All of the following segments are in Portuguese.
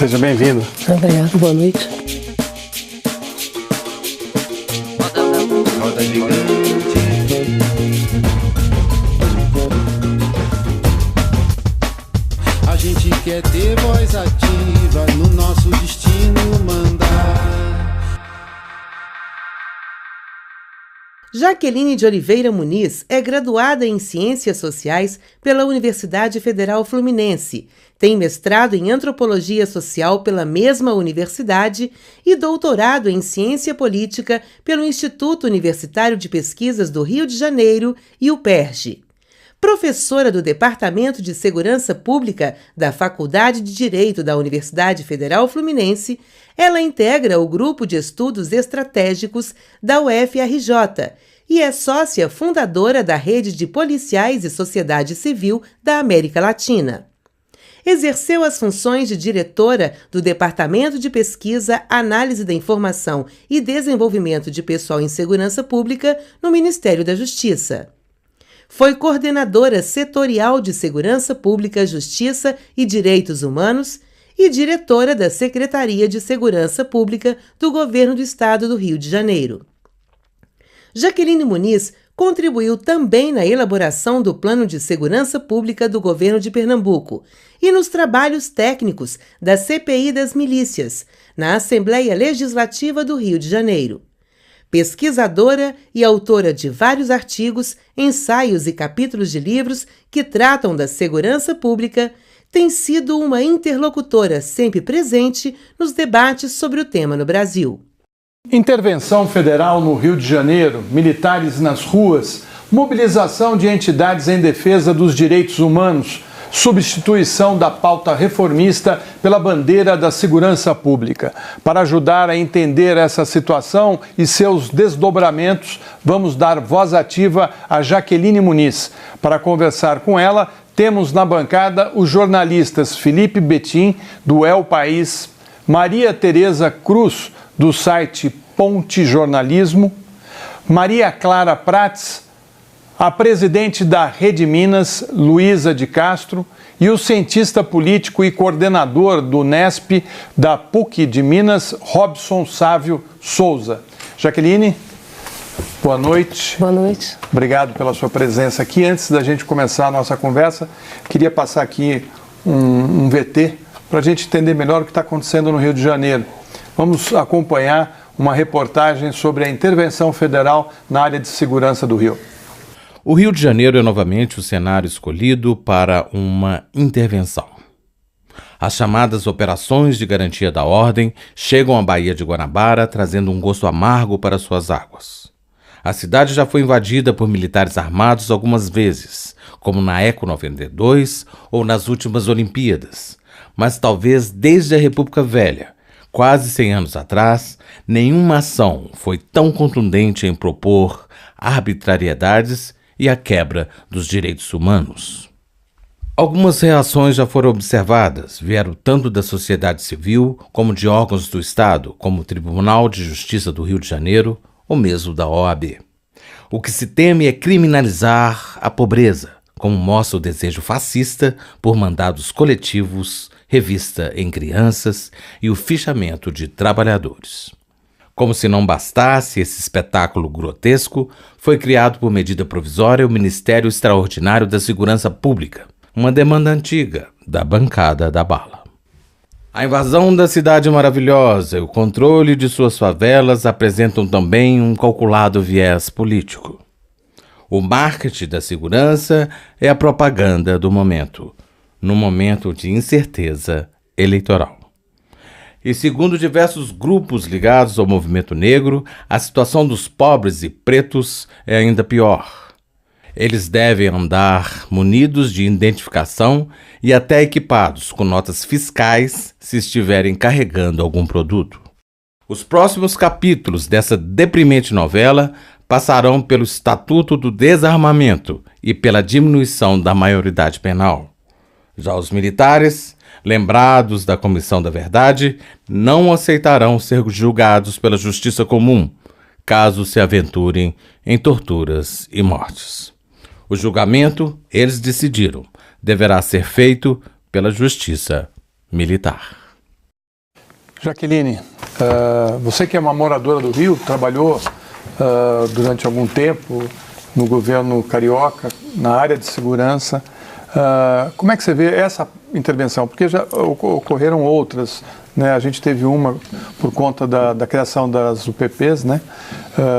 Seja bem-vindo. Obrigado, boa noite. Roda gigante. A gente quer ter voz ativa no nosso destino mandar. Jaqueline de Oliveira Muniz é graduada em Ciências Sociais pela Universidade Federal Fluminense, tem mestrado em Antropologia Social pela mesma universidade e doutorado em Ciência Política pelo Instituto Universitário de Pesquisas do Rio de Janeiro e o PERJ. Professora do Departamento de Segurança Pública da Faculdade de Direito da Universidade Federal Fluminense, ela integra o Grupo de Estudos Estratégicos da UFRJ e é sócia fundadora da Rede de Policiais e Sociedade Civil da América Latina. Exerceu as funções de diretora do Departamento de Pesquisa, Análise da Informação e Desenvolvimento de Pessoal em Segurança Pública no Ministério da Justiça. Foi coordenadora setorial de Segurança Pública, Justiça e Direitos Humanos e diretora da Secretaria de Segurança Pública do Governo do Estado do Rio de Janeiro. Jaqueline Muniz contribuiu também na elaboração do Plano de Segurança Pública do Governo de Pernambuco e nos trabalhos técnicos da CPI das Milícias, na Assembleia Legislativa do Rio de Janeiro. Pesquisadora e autora de vários artigos, ensaios e capítulos de livros que tratam da segurança pública, tem sido uma interlocutora sempre presente nos debates sobre o tema no Brasil. Intervenção federal no Rio de Janeiro, militares nas ruas, mobilização de entidades em defesa dos direitos humanos, substituição da pauta reformista pela bandeira da segurança pública. Para ajudar a entender essa situação e seus desdobramentos, vamos dar voz ativa a Jaqueline Muniz. Para conversar com ela, temos na bancada os jornalistas Felipe Betim, do El País, Maria Tereza Cruz, do site Ponte Jornalismo, Maria Clara Prats, a presidente da Rede Minas, Luísa de Castro, e o cientista político e coordenador do NESP da PUC de Minas, Robson Sávio Souza. Jaqueline, boa noite. Boa noite. Obrigado pela sua presença aqui. Antes da gente começar a nossa conversa, queria passar aqui um VT para a gente entender melhor o que está acontecendo no Rio de Janeiro. Vamos acompanhar uma reportagem sobre a intervenção federal na área de segurança do Rio. O Rio de Janeiro é novamente o cenário escolhido para uma intervenção. As chamadas operações de garantia da ordem chegam à Baía de Guanabara trazendo um gosto amargo para suas águas. A cidade já foi invadida por militares armados algumas vezes, como na Eco 92 ou nas últimas Olimpíadas, mas talvez desde a República Velha, quase 100 anos atrás, nenhuma ação foi tão contundente em propor arbitrariedades e a quebra dos direitos humanos. Algumas reações já foram observadas, vieram tanto da sociedade civil como de órgãos do Estado, como o Tribunal de Justiça do Rio de Janeiro ou mesmo da OAB. O que se teme é criminalizar a pobreza, como mostra o desejo fascista por mandados coletivos, revista em crianças e o fichamento de trabalhadores. Como se não bastasse esse espetáculo grotesco, foi criado por medida provisória o Ministério Extraordinário da Segurança Pública, uma demanda antiga da bancada da bala. A invasão da Cidade Maravilhosa e o controle de suas favelas apresentam também um calculado viés político. O marketing da segurança é a propaganda do momento, num momento de incerteza eleitoral. E segundo diversos grupos ligados ao movimento negro, a situação dos pobres e pretos é ainda pior. Eles devem andar munidos de identificação e até equipados com notas fiscais se estiverem carregando algum produto. Os próximos capítulos dessa deprimente novela passarão pelo Estatuto do Desarmamento e pela diminuição da maioridade penal. Já os militares, lembrados da Comissão da Verdade, não aceitarão ser julgados pela justiça comum, caso se aventurem em torturas e mortes. O julgamento, eles decidiram, deverá ser feito pela justiça militar. Jaqueline, você que é uma moradora do Rio, trabalhou durante algum tempo no governo carioca, na área de segurança, como é que você vê essa intervenção? Porque já ocorreram outras, né? A gente teve uma por conta da criação das UPPs, né?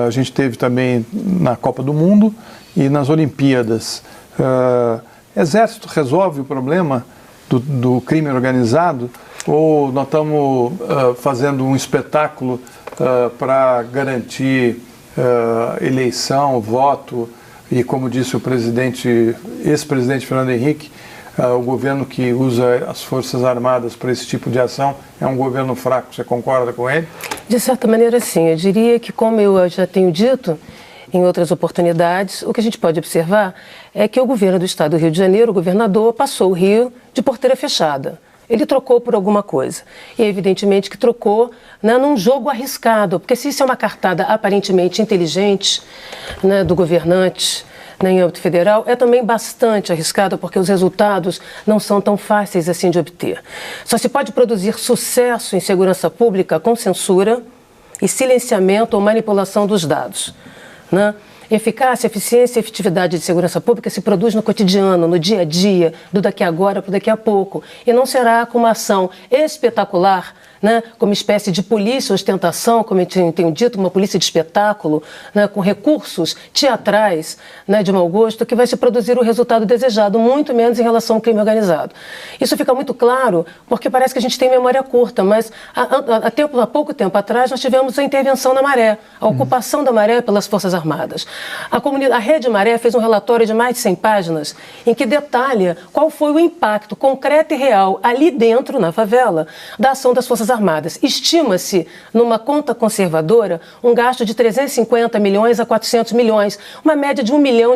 A gente teve também na Copa do Mundo e nas Olimpíadas. Exército resolve o problema do crime organizado ou nós estamos fazendo um espetáculo para garantir eleição, voto e, como disse o ex-presidente Fernando Henrique, o governo que usa as Forças Armadas para esse tipo de ação é um governo fraco. Você concorda com ele? De certa maneira, sim. Eu diria que, como eu já tenho dito em outras oportunidades, o que a gente pode observar é que o governo do estado do Rio de Janeiro, o governador, passou o Rio de porteira fechada. Ele trocou por alguma coisa. E evidentemente que trocou, né, num jogo arriscado, porque se isso é uma cartada aparentemente inteligente, né, do governante, né, em âmbito federal, é também bastante arriscado porque os resultados não são tão fáceis assim de obter. Só se pode produzir sucesso em segurança pública com censura e silenciamento ou manipulação dos dados, né? Eficácia, eficiência e efetividade de segurança pública se produz no cotidiano, no dia a dia, do daqui a agora para o daqui a pouco. E não será com uma ação espetacular, né, como espécie de polícia ostentação, como eu tenho dito, uma polícia de espetáculo, né, com recursos teatrais, né, de mau gosto, que vai se produzir o resultado desejado, muito menos em relação ao crime organizado. Isso fica muito claro porque parece que a gente tem memória curta, mas há pouco tempo atrás nós tivemos a intervenção na Maré, a ocupação da Maré pelas Forças Armadas. A Rede Maré fez um relatório de mais de 100 páginas em que detalha qual foi o impacto concreto e real ali dentro, na favela, da ação das Forças Armadas. Estima-se, numa conta conservadora, um gasto de 350 milhões a 400 milhões, uma média de R$1 milhão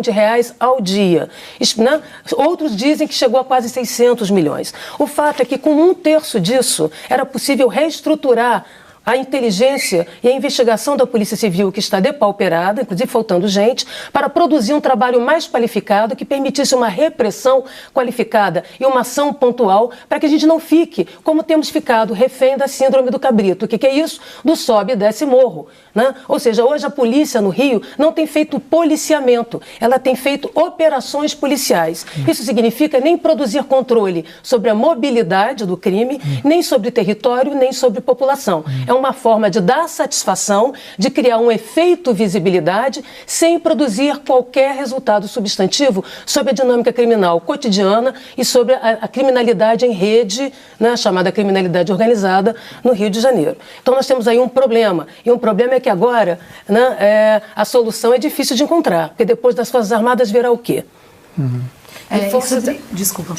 ao dia. Né? Outros dizem que chegou a quase 600 milhões. O fato é que, com 1/3 disso, era possível reestruturar a inteligência e a investigação da Polícia Civil, que está depauperada, inclusive faltando gente, para produzir um trabalho mais qualificado que permitisse uma repressão qualificada e uma ação pontual para que a gente não fique, como temos ficado, refém da síndrome do cabrito. O que é isso? Do sobe e desce morro. Né? Ou seja, hoje a polícia no Rio não tem feito policiamento, ela tem feito operações policiais. Isso significa nem produzir controle sobre a mobilidade do crime, nem sobre território, nem sobre população. É uma forma de dar satisfação, de criar um efeito visibilidade, sem produzir qualquer resultado substantivo sobre a dinâmica criminal cotidiana e sobre a criminalidade em rede, né, chamada criminalidade organizada, no Rio de Janeiro. Então nós temos aí um problema, e um problema é que agora, né, a solução é difícil de encontrar, porque depois das Forças Armadas virá o quê? Desculpa.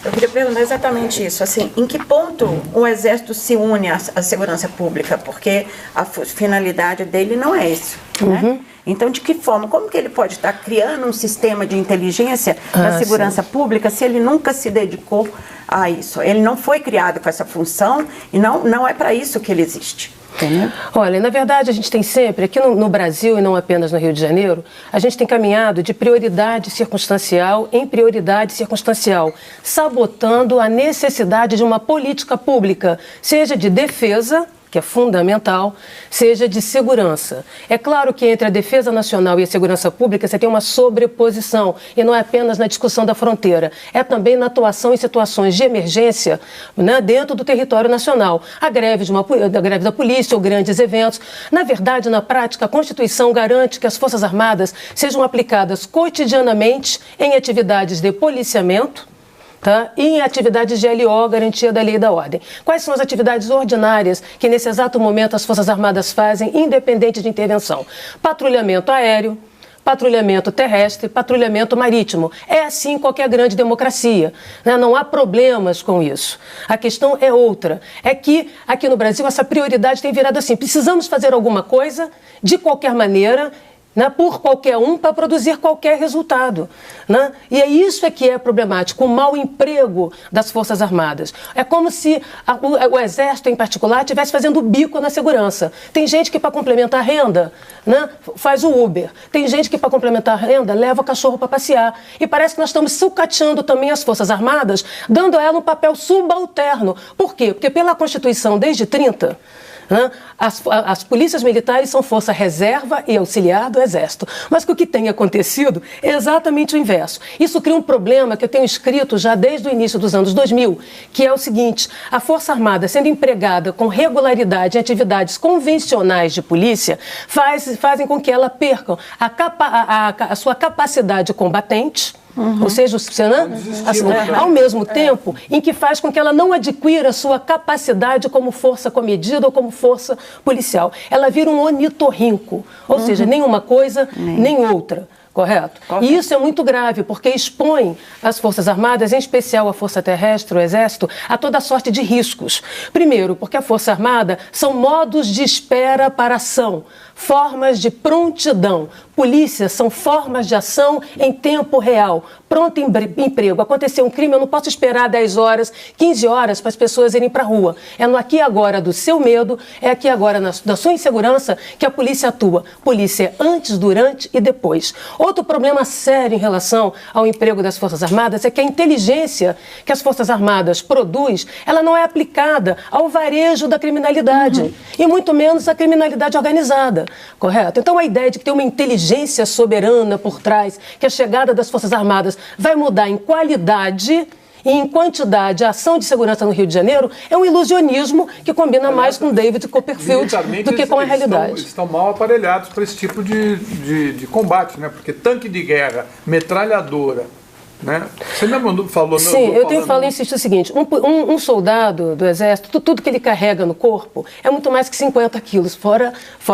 Eu queria perguntar exatamente isso, assim, em que ponto o Exército se une à segurança pública, porque a finalidade dele não é isso, né? Então, de que forma, como que ele pode estar criando um sistema de inteligência na segurança pública se ele nunca se dedicou a isso? Ele não foi criado com essa função e não é para isso que ele existe. Olha, na verdade a gente tem sempre, aqui no Brasil e não apenas no Rio de Janeiro, a gente tem caminhado de prioridade circunstancial em prioridade circunstancial, sabotando a necessidade de uma política pública, seja de defesa, que é fundamental, seja de segurança. É claro que entre a defesa nacional e a segurança pública você tem uma sobreposição, e não é apenas na discussão da fronteira, é também na atuação em situações de emergência, né, dentro do território nacional. A greve da polícia ou grandes eventos. Na verdade, na prática, a Constituição garante que as Forças Armadas sejam aplicadas cotidianamente em atividades de policiamento, tá? E em atividades de LO, garantia da lei e da ordem. Quais são as atividades ordinárias que nesse exato momento as Forças Armadas fazem, independente de intervenção? Patrulhamento aéreo, patrulhamento terrestre, patrulhamento marítimo. É assim em qualquer grande democracia, né? Não há problemas com isso. A questão é outra, é que aqui no Brasil essa prioridade tem virado assim, precisamos fazer alguma coisa, de qualquer maneira, né, por qualquer um para produzir qualquer resultado. Né? E é isso que é problemático, o mau emprego das Forças Armadas. É como se o Exército, em particular, estivesse fazendo bico na segurança. Tem gente que, para complementar a renda, né, faz o Uber. Tem gente que, para complementar a renda, leva o cachorro para passear. E parece que nós estamos sucateando também as Forças Armadas, dando a ela um papel subalterno. Por quê? Porque pela Constituição, desde 30... As polícias militares são força reserva e auxiliar do Exército. Mas o que tem acontecido é exatamente o inverso. Isso cria um problema que eu tenho escrito já desde o início dos anos 2000, que é o seguinte: a Força Armada, sendo empregada com regularidade em atividades convencionais de polícia, fazem com que ela perca a sua capacidade combatente. Ou seja, ao mesmo tempo em que faz com que ela não adquira sua capacidade como força comedida ou como força policial. Ela vira um ornitorrinco, ou seja, nem uma coisa, nem outra. Correto? E isso é muito grave, porque expõe as Forças Armadas, em especial a Força Terrestre, o Exército, a toda sorte de riscos. Primeiro, porque a Força Armada são modos de espera para ação, formas de prontidão. Polícia são formas de ação em tempo real. Pronto emprego. Aconteceu um crime, eu não posso esperar 10 horas, 15 horas para as pessoas irem para a rua. É no aqui e agora do seu medo, é aqui e agora da sua insegurança que a polícia atua. Polícia antes, durante e depois. Outro problema sério em relação ao emprego das Forças Armadas é que a inteligência que as Forças Armadas produz, ela não é aplicada ao varejo da criminalidade, e muito menos à criminalidade organizada, correto? Então a ideia de que tem uma inteligência soberana por trás, que a chegada das Forças Armadas vai mudar em qualidade e em quantidade a ação de segurança no Rio de Janeiro, é um ilusionismo que combina mais com David Copperfield do que com a realidade. Eles estão mal aparelhados para esse tipo de combate, né? Porque tanque de guerra, metralhadora, né? Você mesmo falou... Sim, eu tenho falado e insisto o seguinte: um soldado do Exército, tudo que ele carrega no corpo é muito mais que 50 quilos, fora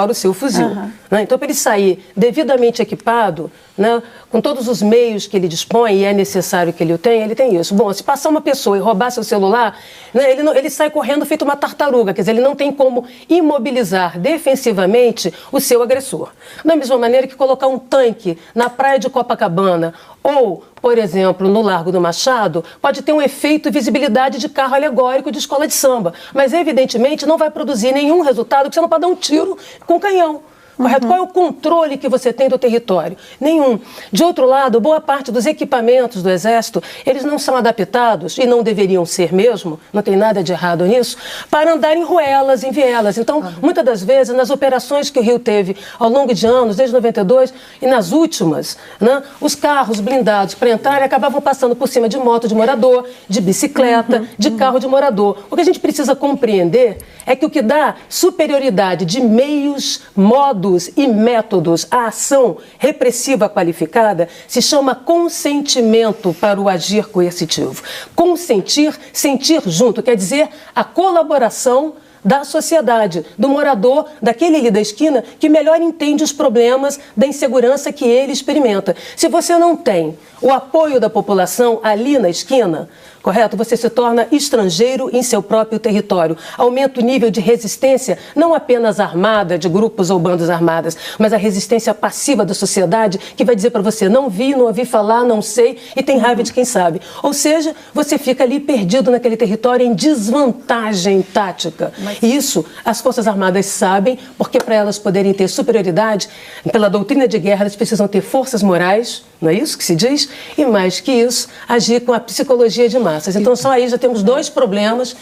o seu fuzil. Né? Então, para ele sair devidamente equipado, né, com todos os meios que ele dispõe, e é necessário que ele o tenha, ele tem isso. Bom, se passar uma pessoa e roubar seu celular, né, ele sai correndo feito uma tartaruga, quer dizer, ele não tem como imobilizar defensivamente o seu agressor. Da mesma maneira que colocar um tanque na praia de Copacabana ou, por exemplo, no Largo do Machado, pode ter um efeito e visibilidade de carro alegórico de escola de samba, mas evidentemente não vai produzir nenhum resultado, porque você não pode dar um tiro com canhão. Correto? Qual é o controle que você tem do território? Nenhum. De outro lado, boa parte dos equipamentos do Exército, eles não são adaptados, e não deveriam ser mesmo, não tem nada de errado nisso, para andar em ruelas, em vielas. Então, muitas das vezes, nas operações que o Rio teve ao longo de anos, desde 92, e nas últimas, né, os carros blindados para entrar acabavam passando por cima de moto de morador, de bicicleta, de carro de morador. O que a gente precisa compreender é que o que dá superioridade de meios, modos e métodos à ação repressiva qualificada se chama consentimento para o agir coercitivo. Consentir, sentir junto, quer dizer a colaboração da sociedade, do morador, daquele ali da esquina que melhor entende os problemas da insegurança que ele experimenta. Se você não tem o apoio da população ali na esquina, correto? Você se torna estrangeiro em seu próprio território. Aumenta o nível de resistência, não apenas armada, de grupos ou bandas armadas, mas a resistência passiva da sociedade, que vai dizer para você: não vi, não ouvi falar, não sei, e tem raiva de quem sabe. Ou seja, você fica ali perdido naquele território em desvantagem tática. E isso as Forças Armadas sabem, porque para elas poderem ter superioridade, pela doutrina de guerra, elas precisam ter forças morais, não é isso que se diz? E mais que isso, agir com a psicologia de massas. Então, só aí já temos dois problemas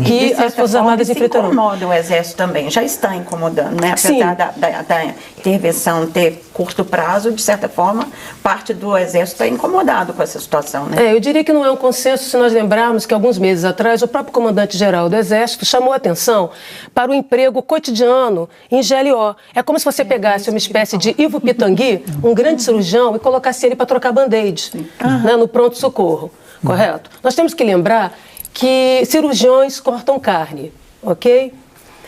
que as Forças Armadas enfrentarão. Incomoda o Exército também, já está incomodando, né? Apesar da intervenção ter curto prazo, de certa forma, parte do Exército está incomodado com essa situação, né? Eu diria que não é um consenso se nós lembrarmos que alguns meses atrás o próprio comandante-geral do Exército chamou a atenção para o emprego cotidiano em GLO. É como se você pegasse uma espécie de Ivo Pitangui, um grande cirurgião, e colocasse ele para trocar band-aid, né, no pronto-socorro, correto? Nós temos que lembrar que cirurgiões cortam carne, ok?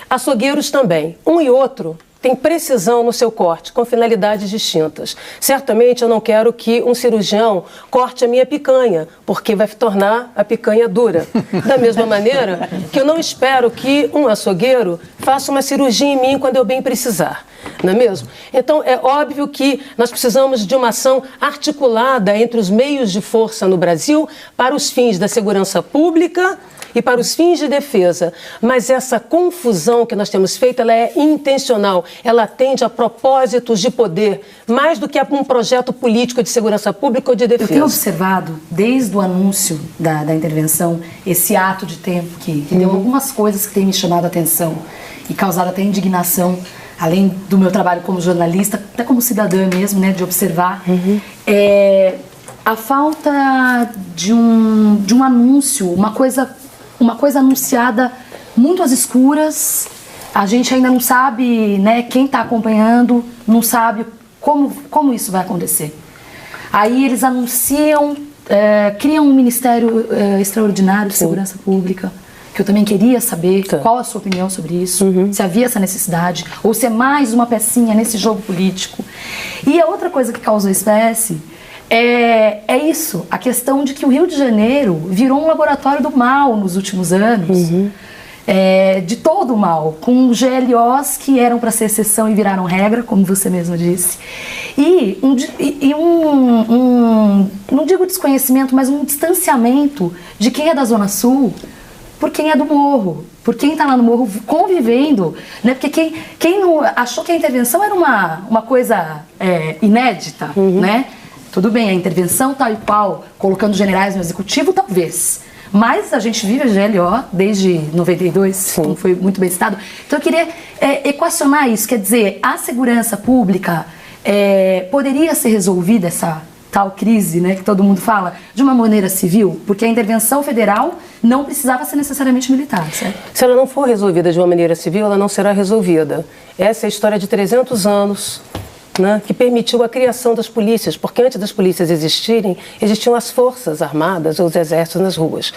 Açougueiros também. Um e outro tem precisão no seu corte, com finalidades distintas. Certamente eu não quero que um cirurgião corte a minha picanha, porque vai tornar a picanha dura. Da mesma maneira que eu não espero que um açougueiro faça uma cirurgia em mim quando eu bem precisar. Não é mesmo? Então, é óbvio que nós precisamos de uma ação articulada entre os meios de força no Brasil para os fins da segurança pública e para os fins de defesa. Mas essa confusão que nós temos feito, ela é intencional. Ela atende a propósitos de poder, mais do que a um projeto político de segurança pública ou de defesa. Eu tenho observado, desde o anúncio da intervenção, esse ato de tempo que deu algumas coisas que têm me chamado a atenção e causado até indignação, além do meu trabalho como jornalista, até como cidadã mesmo, né, de observar, a falta de um anúncio, uma coisa anunciada muito às escuras. A gente ainda não sabe, né, quem está acompanhando, não sabe como isso vai acontecer. Aí eles anunciam, criam um Ministério Extraordinário de Segurança Pública, que eu também queria saber qual a sua opinião sobre isso, se havia essa necessidade, ou se é mais uma pecinha nesse jogo político. E a outra coisa que causou espécie é isso, a questão de que o Rio de Janeiro virou um laboratório do mal nos últimos anos, de todo o mal, com GLOs que eram para ser exceção e viraram regra, como você mesmo disse, e não digo desconhecimento, mas um distanciamento de quem é da Zona Sul por quem é do morro, por quem está lá no morro convivendo, né? Porque quem não achou que a intervenção era uma coisa inédita, né? Tudo bem, a intervenção tal e qual, colocando generais no executivo, talvez. Mas a gente vive a GLO desde 92, como foi muito bem citado. Então eu queria equacionar isso, quer dizer, a segurança pública poderia ser resolvida, essa tal crise, né, que todo mundo fala, de uma maneira civil, porque a intervenção federal não precisava ser necessariamente militar, certo? Se ela não for resolvida de uma maneira civil, ela não será resolvida. Essa é a história de 300 anos, né, que permitiu a criação das polícias, porque antes das polícias existirem, existiam as forças armadas ou os exércitos nas ruas,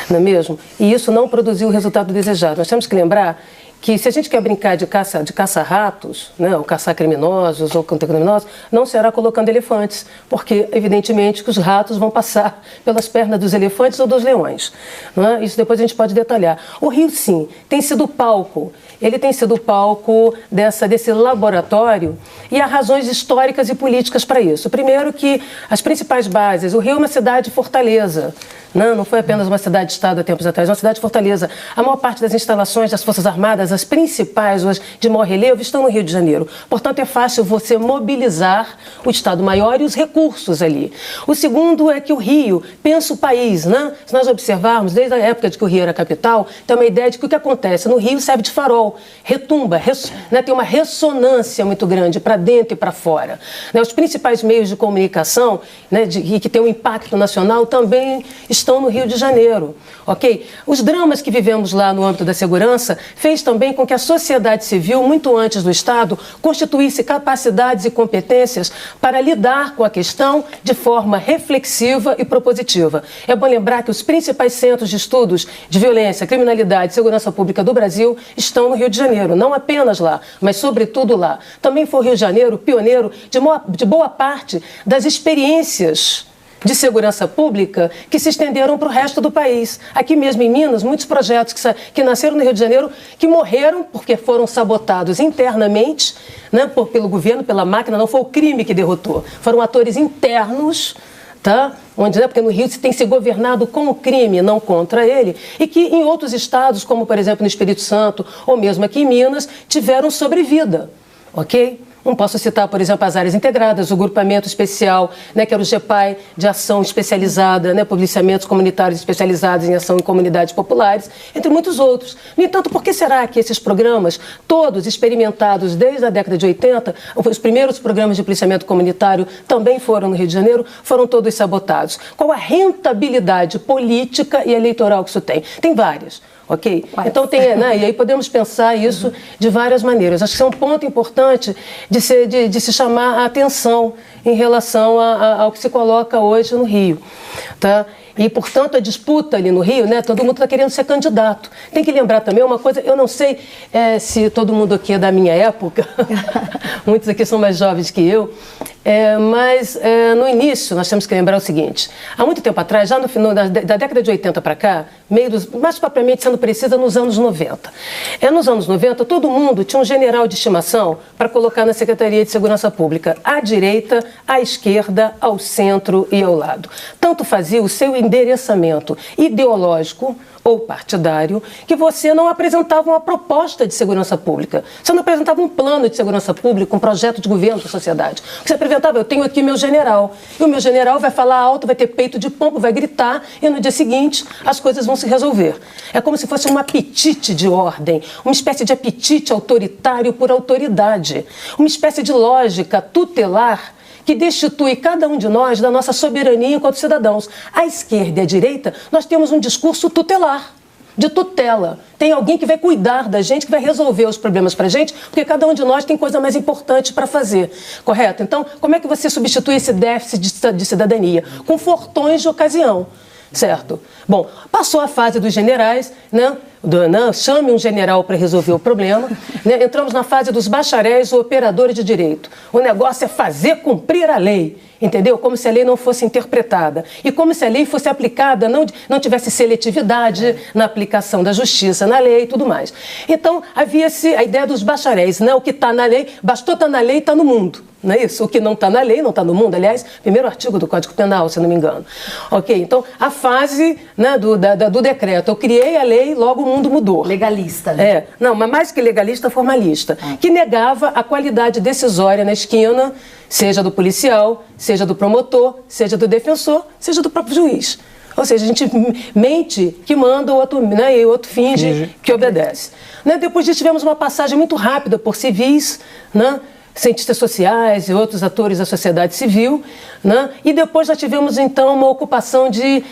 não é mesmo? E isso não produziu o resultado desejado. Nós temos que lembrar que se a gente quer brincar de caça-ratos, né, ou caçar criminosos ou contra-criminosos, não será colocando elefantes, porque evidentemente que os ratos vão passar pelas pernas dos elefantes ou dos leões. Né? Isso depois a gente pode detalhar. O Rio, sim, tem sido palco. Ele tem sido palco desse laboratório e há razões históricas e políticas para isso. Primeiro que as principais bases, o Rio é uma cidade fortaleza, não foi apenas uma cidade-estado há tempos atrás, é uma cidade-fortaleza. A maior parte das instalações das Forças Armadas, as principais, as de maior relevo, estão no Rio de Janeiro. Portanto, é fácil você mobilizar o Estado-Maior e os recursos ali. O segundo é que o Rio pensa o país, né? Se nós observarmos, desde a época de que o Rio era capital, tem uma ideia de que o que acontece no Rio serve de farol, retumba, né? Tem uma ressonância muito grande para dentro e para fora. Né? Os principais meios de comunicação, né, que têm um impacto nacional também estão no Rio de Janeiro, ok? Os dramas que vivemos lá no âmbito da segurança fez também com que a sociedade civil, muito antes do Estado, constituísse capacidades e competências para lidar com a questão de forma reflexiva e propositiva. É bom lembrar que os principais centros de estudos de violência, criminalidade e segurança pública do Brasil estão no Rio de Janeiro, não apenas lá, mas sobretudo lá. Também foi o Rio de Janeiro pioneiro de boa parte das experiências de segurança pública que se estenderam para o resto do país. Aqui mesmo em Minas, muitos projetos que nasceram no Rio de Janeiro, que morreram porque foram sabotados internamente, né, pelo governo, pela máquina, não foi o crime que derrotou, foram atores internos, tá? Onde, né, porque no Rio se tem se governado com o crime, não contra ele, e que em outros estados, como por exemplo no Espírito Santo, ou mesmo aqui em Minas, tiveram sobrevida, ok? Não posso citar, por exemplo, as áreas integradas, o grupamento especial, né, que era o GEPAI, de ação especializada, né, policiamentos comunitários especializados em ação em comunidades populares, entre muitos outros. No entanto, por que será que esses programas, todos experimentados desde a década de 80, os primeiros programas de policiamento comunitário também foram no Rio de Janeiro, foram todos sabotados? Qual a rentabilidade política e eleitoral que isso tem? Tem várias. Ok? Então tem, né, e aí podemos pensar isso de várias maneiras. Acho que isso é um ponto importante de se chamar a atenção em relação ao que se coloca hoje no Rio. Tá? E, portanto, a disputa ali no Rio, né, todo mundo está querendo ser candidato. Tem que lembrar também uma coisa, eu não sei se todo mundo aqui é da minha época, muitos aqui são mais jovens que eu, mas no início nós temos que lembrar o seguinte: há muito tempo atrás, já no final da década de 80 para cá, mais propriamente sendo precisa, nos anos 90. Nos anos 90, todo mundo tinha um general de estimação para colocar na Secretaria de Segurança Pública, à direita, à esquerda, ao centro e ao lado. Tanto fazia o seu endereçamento ideológico ou partidário, que você não apresentava uma proposta de segurança pública. Você não apresentava um plano de segurança pública, um projeto de governo da sociedade. Você apresentava: eu tenho aqui meu general. E o meu general vai falar alto, vai ter peito de pombo, vai gritar, e no dia seguinte as coisas vão se resolver. É como se fosse um apetite de ordem, uma espécie de apetite autoritário por autoridade, uma espécie de lógica tutelar que destitui cada um de nós da nossa soberania enquanto cidadãos. À esquerda e à direita, nós temos um discurso tutelar, de tutela. Tem alguém que vai cuidar da gente, que vai resolver os problemas para a gente, porque cada um de nós tem coisa mais importante para fazer, correto? Então, como é que você substitui esse déficit de cidadania? Com fortões de ocasião, certo? Bom, passou a fase dos generais, né? Chame um general para resolver o problema, né? Entramos na fase dos bacharéis ou operadores de direito. O negócio é fazer cumprir a lei, entendeu? Como se a lei não fosse interpretada e como se a lei fosse aplicada, não tivesse seletividade na aplicação da justiça na lei e tudo mais. Então, havia-se a ideia dos bacharéis, né? O que está na lei, bastou estar na lei, está no mundo. Não é isso? O que não está na lei, não está no mundo. Aliás, primeiro artigo do Código Penal, se não me engano. Ok, então, a fase, né, do decreto. Eu criei a lei, logo o mundo mudou. Legalista. Né? Não, mas mais que legalista, formalista. Que negava a qualidade decisória na esquina, seja do policial, seja do promotor, seja do defensor, seja do próprio juiz. Ou seja, a gente mente que manda, o outro, né, e o outro finge que obedece. Né, depois disso, tivemos uma passagem muito rápida por civis, né? Cientistas sociais e outros atores da sociedade civil, né? E depois nós tivemos, então, uma ocupação de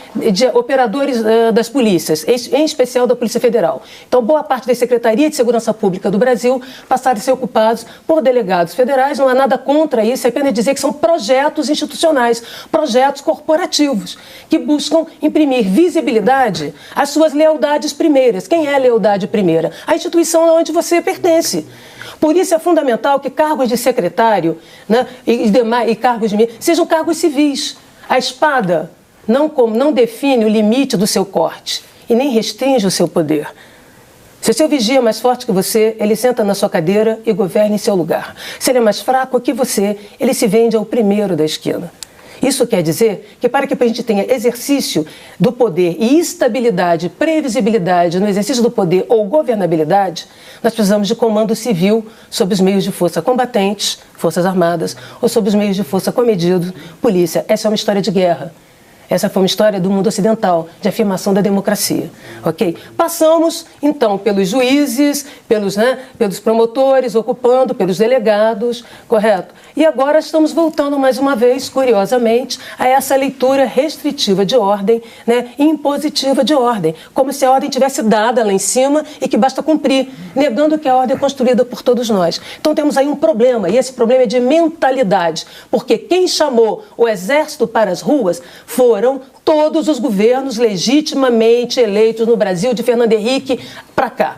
operadores das polícias, em especial da Polícia Federal. Então, boa parte da Secretaria de Segurança Pública do Brasil passaram a ser ocupados por delegados federais. Não há nada contra isso, é apenas dizer que são projetos institucionais, projetos corporativos, que buscam imprimir visibilidade às suas lealdades primeiras. Quem é a lealdade primeira? A instituição onde você pertence. Por isso é fundamental que cargos de secretário, né, e cargos de sejam cargos civis. A espada não define o limite do seu corte e nem restringe o seu poder. Se o seu vigia é mais forte que você, ele senta na sua cadeira e governa em seu lugar. Se ele é mais fraco que você, ele se vende ao primeiro da esquina. Isso quer dizer que para que a gente tenha exercício do poder e estabilidade, previsibilidade no exercício do poder ou governabilidade, nós precisamos de comando civil sob os meios de força combatentes, forças armadas, ou sob os meios de força comedidos, polícia. Essa é uma história de guerra. Essa foi uma história do mundo ocidental, de afirmação da democracia, ok? Passamos, então, pelos juízes, pelos promotores, ocupando, pelos delegados, correto? E agora estamos voltando mais uma vez, curiosamente, a essa leitura restritiva de ordem, né, e impositiva de ordem, como se a ordem tivesse dada lá em cima e que basta cumprir, negando que a ordem é construída por todos nós. Então temos aí um problema, e esse problema é de mentalidade, porque quem chamou o exército para as ruas foram todos os governos legitimamente eleitos no Brasil, de Fernando Henrique para cá.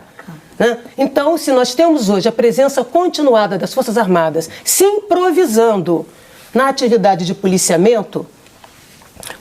Né? Então, se nós temos hoje a presença continuada das Forças Armadas se improvisando na atividade de policiamento,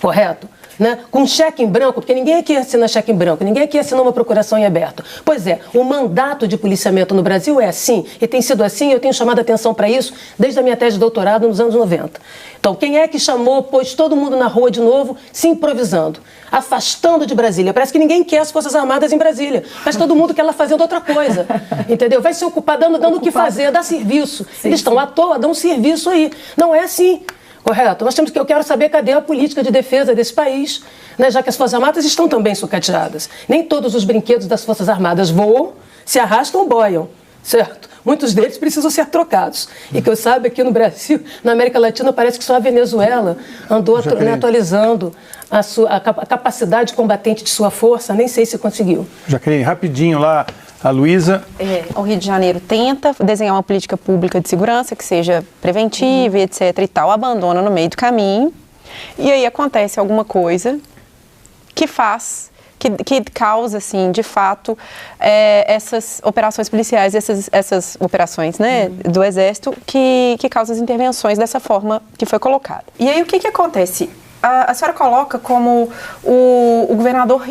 correto? Né? Com cheque em branco, porque ninguém aqui assina cheque em branco, ninguém aqui assina uma procuração em aberto. Pois é, o mandato de policiamento no Brasil é assim, e tem sido assim, eu tenho chamado a atenção para isso desde a minha tese de doutorado nos anos 90. Então, quem é que chamou, pôs todo mundo na rua de novo, se improvisando, afastando de Brasília? Parece que ninguém quer as Forças Armadas em Brasília, mas todo mundo quer lá fazendo outra coisa, entendeu? Vai se ocupar dando o que fazer, dar serviço. Eles estão à toa, dão serviço aí. Não é assim. Correto? Eu quero saber cadê a política de defesa desse país, né, já que as Forças Armadas estão também sucateadas. Nem todos os brinquedos das Forças Armadas voam, se arrastam ou boiam, certo? Muitos deles precisam ser trocados. E que eu saiba, aqui no Brasil, na América Latina, parece que só a Venezuela andou atualizando a capacidade combatente de sua força, nem sei se conseguiu. Jaqueline, rapidinho lá. A Luísa? O Rio de Janeiro tenta desenhar uma política pública de segurança que seja preventiva, etc. e tal, abandona no meio do caminho, e aí acontece alguma coisa que causa, assim, de fato, essas operações policiais, essas operações, né, do Exército, que causam as intervenções dessa forma que foi colocada. E aí, o que acontece? A senhora coloca como o governador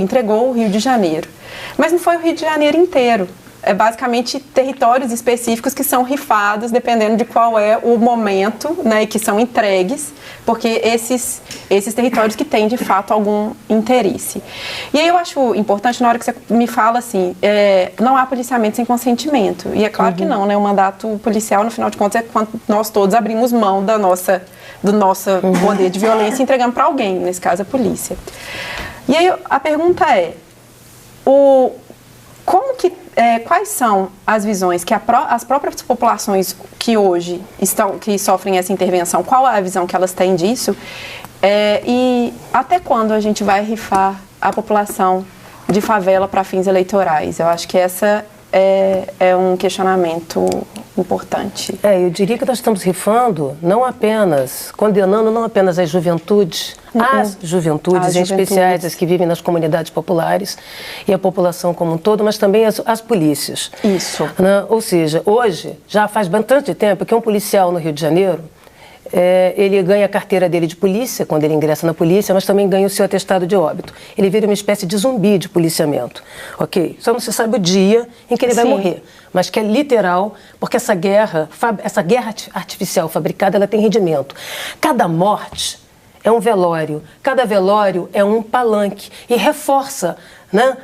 entregou o Rio de Janeiro. Mas não foi o Rio de Janeiro inteiro. É basicamente territórios específicos que são rifados dependendo de qual é o momento, né, e que são entregues, porque esses territórios que têm de fato algum interesse. E aí eu acho importante, na hora que você me fala assim, não há policiamento sem consentimento. E é claro que não, né? O mandato policial, no final de contas, é quando nós todos abrimos mão do nosso poder de violência e entregamos para alguém, nesse caso a polícia. E aí a pergunta é, quais são as visões que as próprias populações que hoje que sofrem essa intervenção, qual é a visão que elas têm disso? E até quando a gente vai rifar a população de favela para fins eleitorais? Eu acho que essa é um questionamento importante. Eu diria que nós estamos rifando, condenando não apenas as juventudes, as juventudes, em especiais as que vivem nas comunidades populares e a população como um todo, mas também as polícias. Isso. Né? Ou seja, hoje, já faz bastante tempo que um policial no Rio de Janeiro, ele ganha a carteira dele de polícia, quando ele ingressa na polícia, mas também ganha o seu atestado de óbito. Ele vira uma espécie de zumbi de policiamento, ok? Só não se sabe o dia em que ele vai morrer, mas que é literal, porque essa guerra artificial fabricada, ela tem rendimento. Cada morte é um velório, cada velório é um palanque e reforça, né?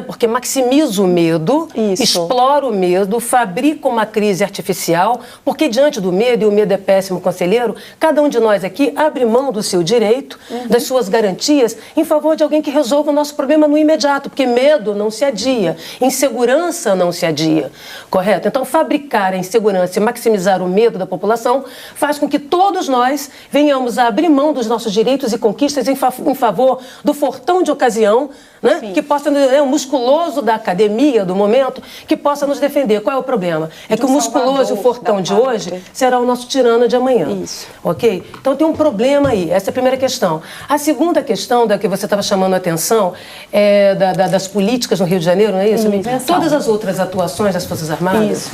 Porque maximiza o medo, explora o medo, fabrica uma crise artificial, porque diante do medo, e o medo é péssimo conselheiro, cada um de nós aqui abre mão do seu direito, das suas garantias, em favor de alguém que resolva o nosso problema no imediato, porque medo não se adia, insegurança não se adia, correto? Então, fabricar a insegurança e maximizar o medo da população faz com que todos nós venhamos a abrir mão dos nossos direitos e conquistas em favor do fortão de ocasião, né? Que possa, o musculoso da academia do momento, que possa nos defender. Qual é o problema? É que o musculoso e o fortão de hoje será o nosso tirano de amanhã. Isso. Ok? Então tem um problema aí. Essa é a primeira questão. A segunda questão da que você estava chamando a atenção é das políticas no Rio de Janeiro, não é isso? Todas as outras atuações das Forças Armadas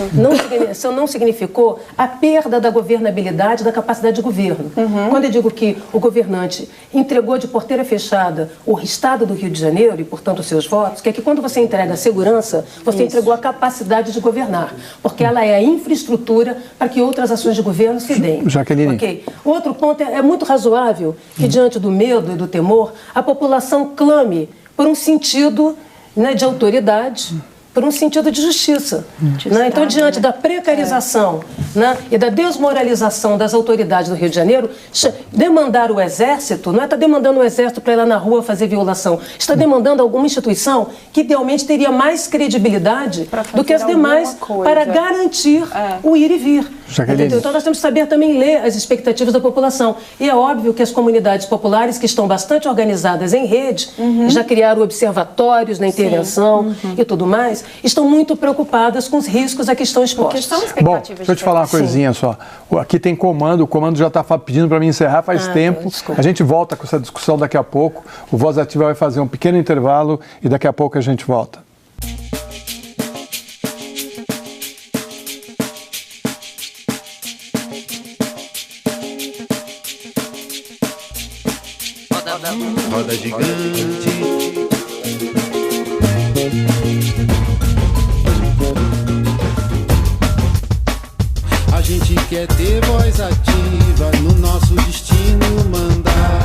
não significou a perda da governabilidade, da capacidade de governo. Quando eu digo que o governante entregou de porteira fechada o Estado do Rio de Janeiro, e, portanto, os seus votos, que é que quando você entrega a segurança, você entregou a capacidade de governar, porque ela é a infraestrutura para que outras ações de governo se deem. Jaqueline. Okay. Outro ponto é muito razoável que, diante do medo e do temor, a população clame por um sentido, né, de autoridade, por um sentido de justiça. Né? Então, diante da precarização, né, e da desmoralização das autoridades do Rio de Janeiro, demandar o Exército, não é estar demandando o Exército para ir lá na rua fazer violação, está demandando alguma instituição que idealmente teria mais credibilidade do que as demais para garantir o ir e vir. Então nós temos que saber também ler as expectativas da população. E é óbvio que as comunidades populares, que estão bastante organizadas em rede, já criaram observatórios na intervenção e tudo mais, estão muito preocupadas com os riscos a que estão expostos. Bom, deixa eu te falar uma coisinha só. Aqui tem comando, o comando já está pedindo para mim encerrar faz tempo. A gente volta com essa discussão daqui a pouco. O Voz Ativa vai fazer um pequeno intervalo e daqui a pouco a gente volta. Roda gigante. A gente quer ter voz ativa no nosso destino mandar.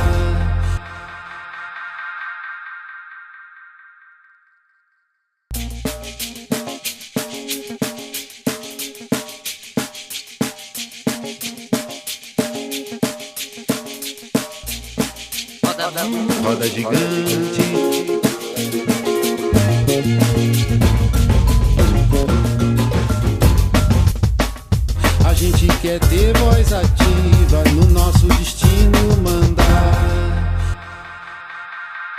Roda gigante. A gente quer ter voz ativa no nosso destino mandar.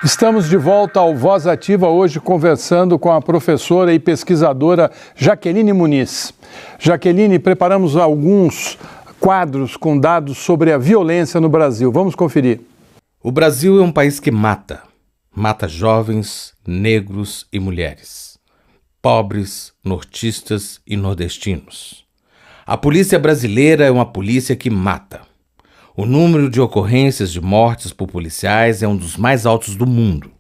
Estamos de volta ao Voz Ativa, hoje conversando com a professora e pesquisadora Jaqueline Muniz. Jaqueline, preparamos alguns quadros com dados sobre a violência no Brasil. Vamos conferir. O Brasil é um país que mata. mata jovens, negros e mulheres, pobres, nortistas e nordestinos. A polícia brasileira é uma polícia que mata. O número de ocorrências de mortes por policiais é um dos mais altos do mundo.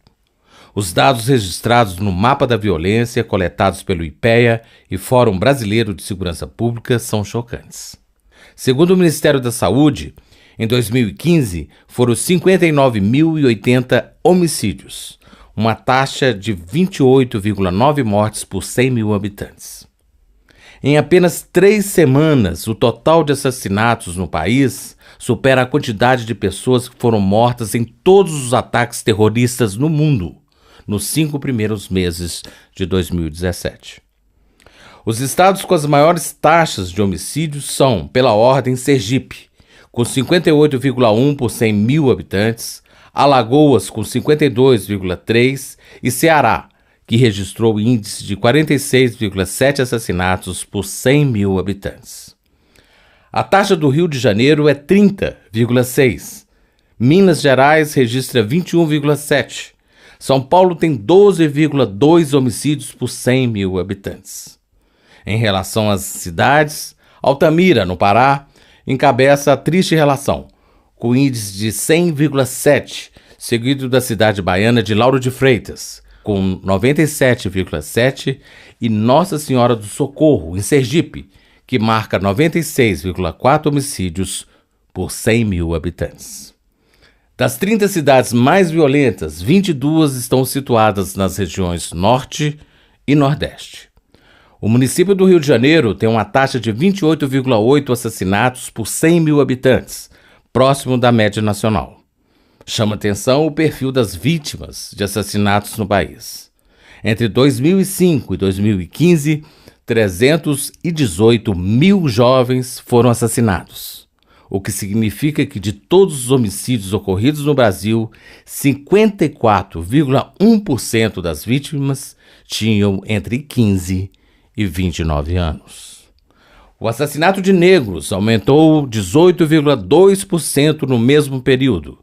Os dados registrados no mapa da violência, coletados pelo IPEA e Fórum Brasileiro de Segurança Pública, são chocantes. Segundo o Ministério da Saúde, em 2015 foram 59.080 homicídios, uma taxa de 28,9 mortes por 100 mil habitantes. Em apenas 3 semanas, o total de assassinatos no país supera a quantidade de pessoas que foram mortas em todos os ataques terroristas no mundo, nos 5 primeiros meses de 2017. Os estados com as maiores taxas de homicídios são, pela ordem, Sergipe, com 58,1 por 100 mil habitantes, Alagoas, com 52,3 e Ceará, que registrou índice de 46,7 assassinatos por 100 mil habitantes. A taxa do Rio de Janeiro é 30,6. Minas Gerais registra 21,7. São Paulo tem 12,2 homicídios por 100 mil habitantes. Em relação às cidades, Altamira, no Pará, encabeça a triste relação, com índice de 100,7, seguido da cidade baiana de Lauro de Freitas, com 97,7, e Nossa Senhora do Socorro, em Sergipe, que marca 96,4 homicídios por 100 mil habitantes. Das 30 cidades mais violentas, 22 estão situadas nas regiões Norte e Nordeste. O município do Rio de Janeiro tem uma taxa de 28,8 assassinatos por 100 mil habitantes, próximo da média nacional. Chama atenção o perfil das vítimas de assassinatos no país. Entre 2005 e 2015, 318 mil jovens foram assassinados, o que significa que de todos os homicídios ocorridos no Brasil, 54,1% das vítimas tinham entre 15 e 29 anos. O assassinato de negros aumentou 18,2% no mesmo período,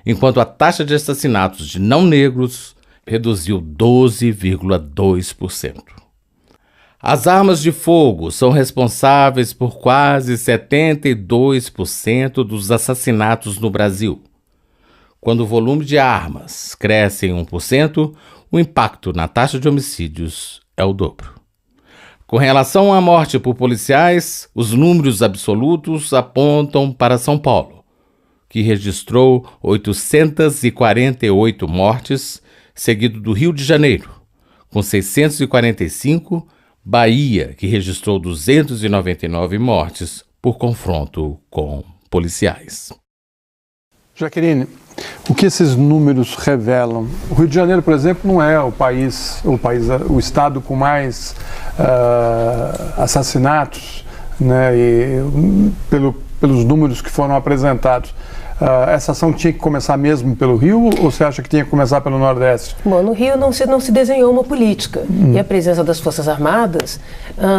enquanto a taxa de assassinatos de não negros reduziu 12,2%. As armas de fogo são responsáveis por quase 72% dos assassinatos no Brasil. Quando o volume de armas cresce em 1%, o impacto na taxa de homicídios é o dobro. Com relação à morte por policiais, os números absolutos apontam para São Paulo, que registrou 848 mortes, seguido do Rio de Janeiro, com 645, Bahia, que registrou 299 mortes por confronto com policiais. Jaqueline, o que esses números revelam? O Rio de Janeiro, por exemplo, não é o estado com mais assassinatos, né, pelos números que foram apresentados. Essa ação tinha que começar mesmo pelo Rio ou você acha que tinha que começar pelo Nordeste? Bom, no Rio não se desenhou uma política e a presença das Forças Armadas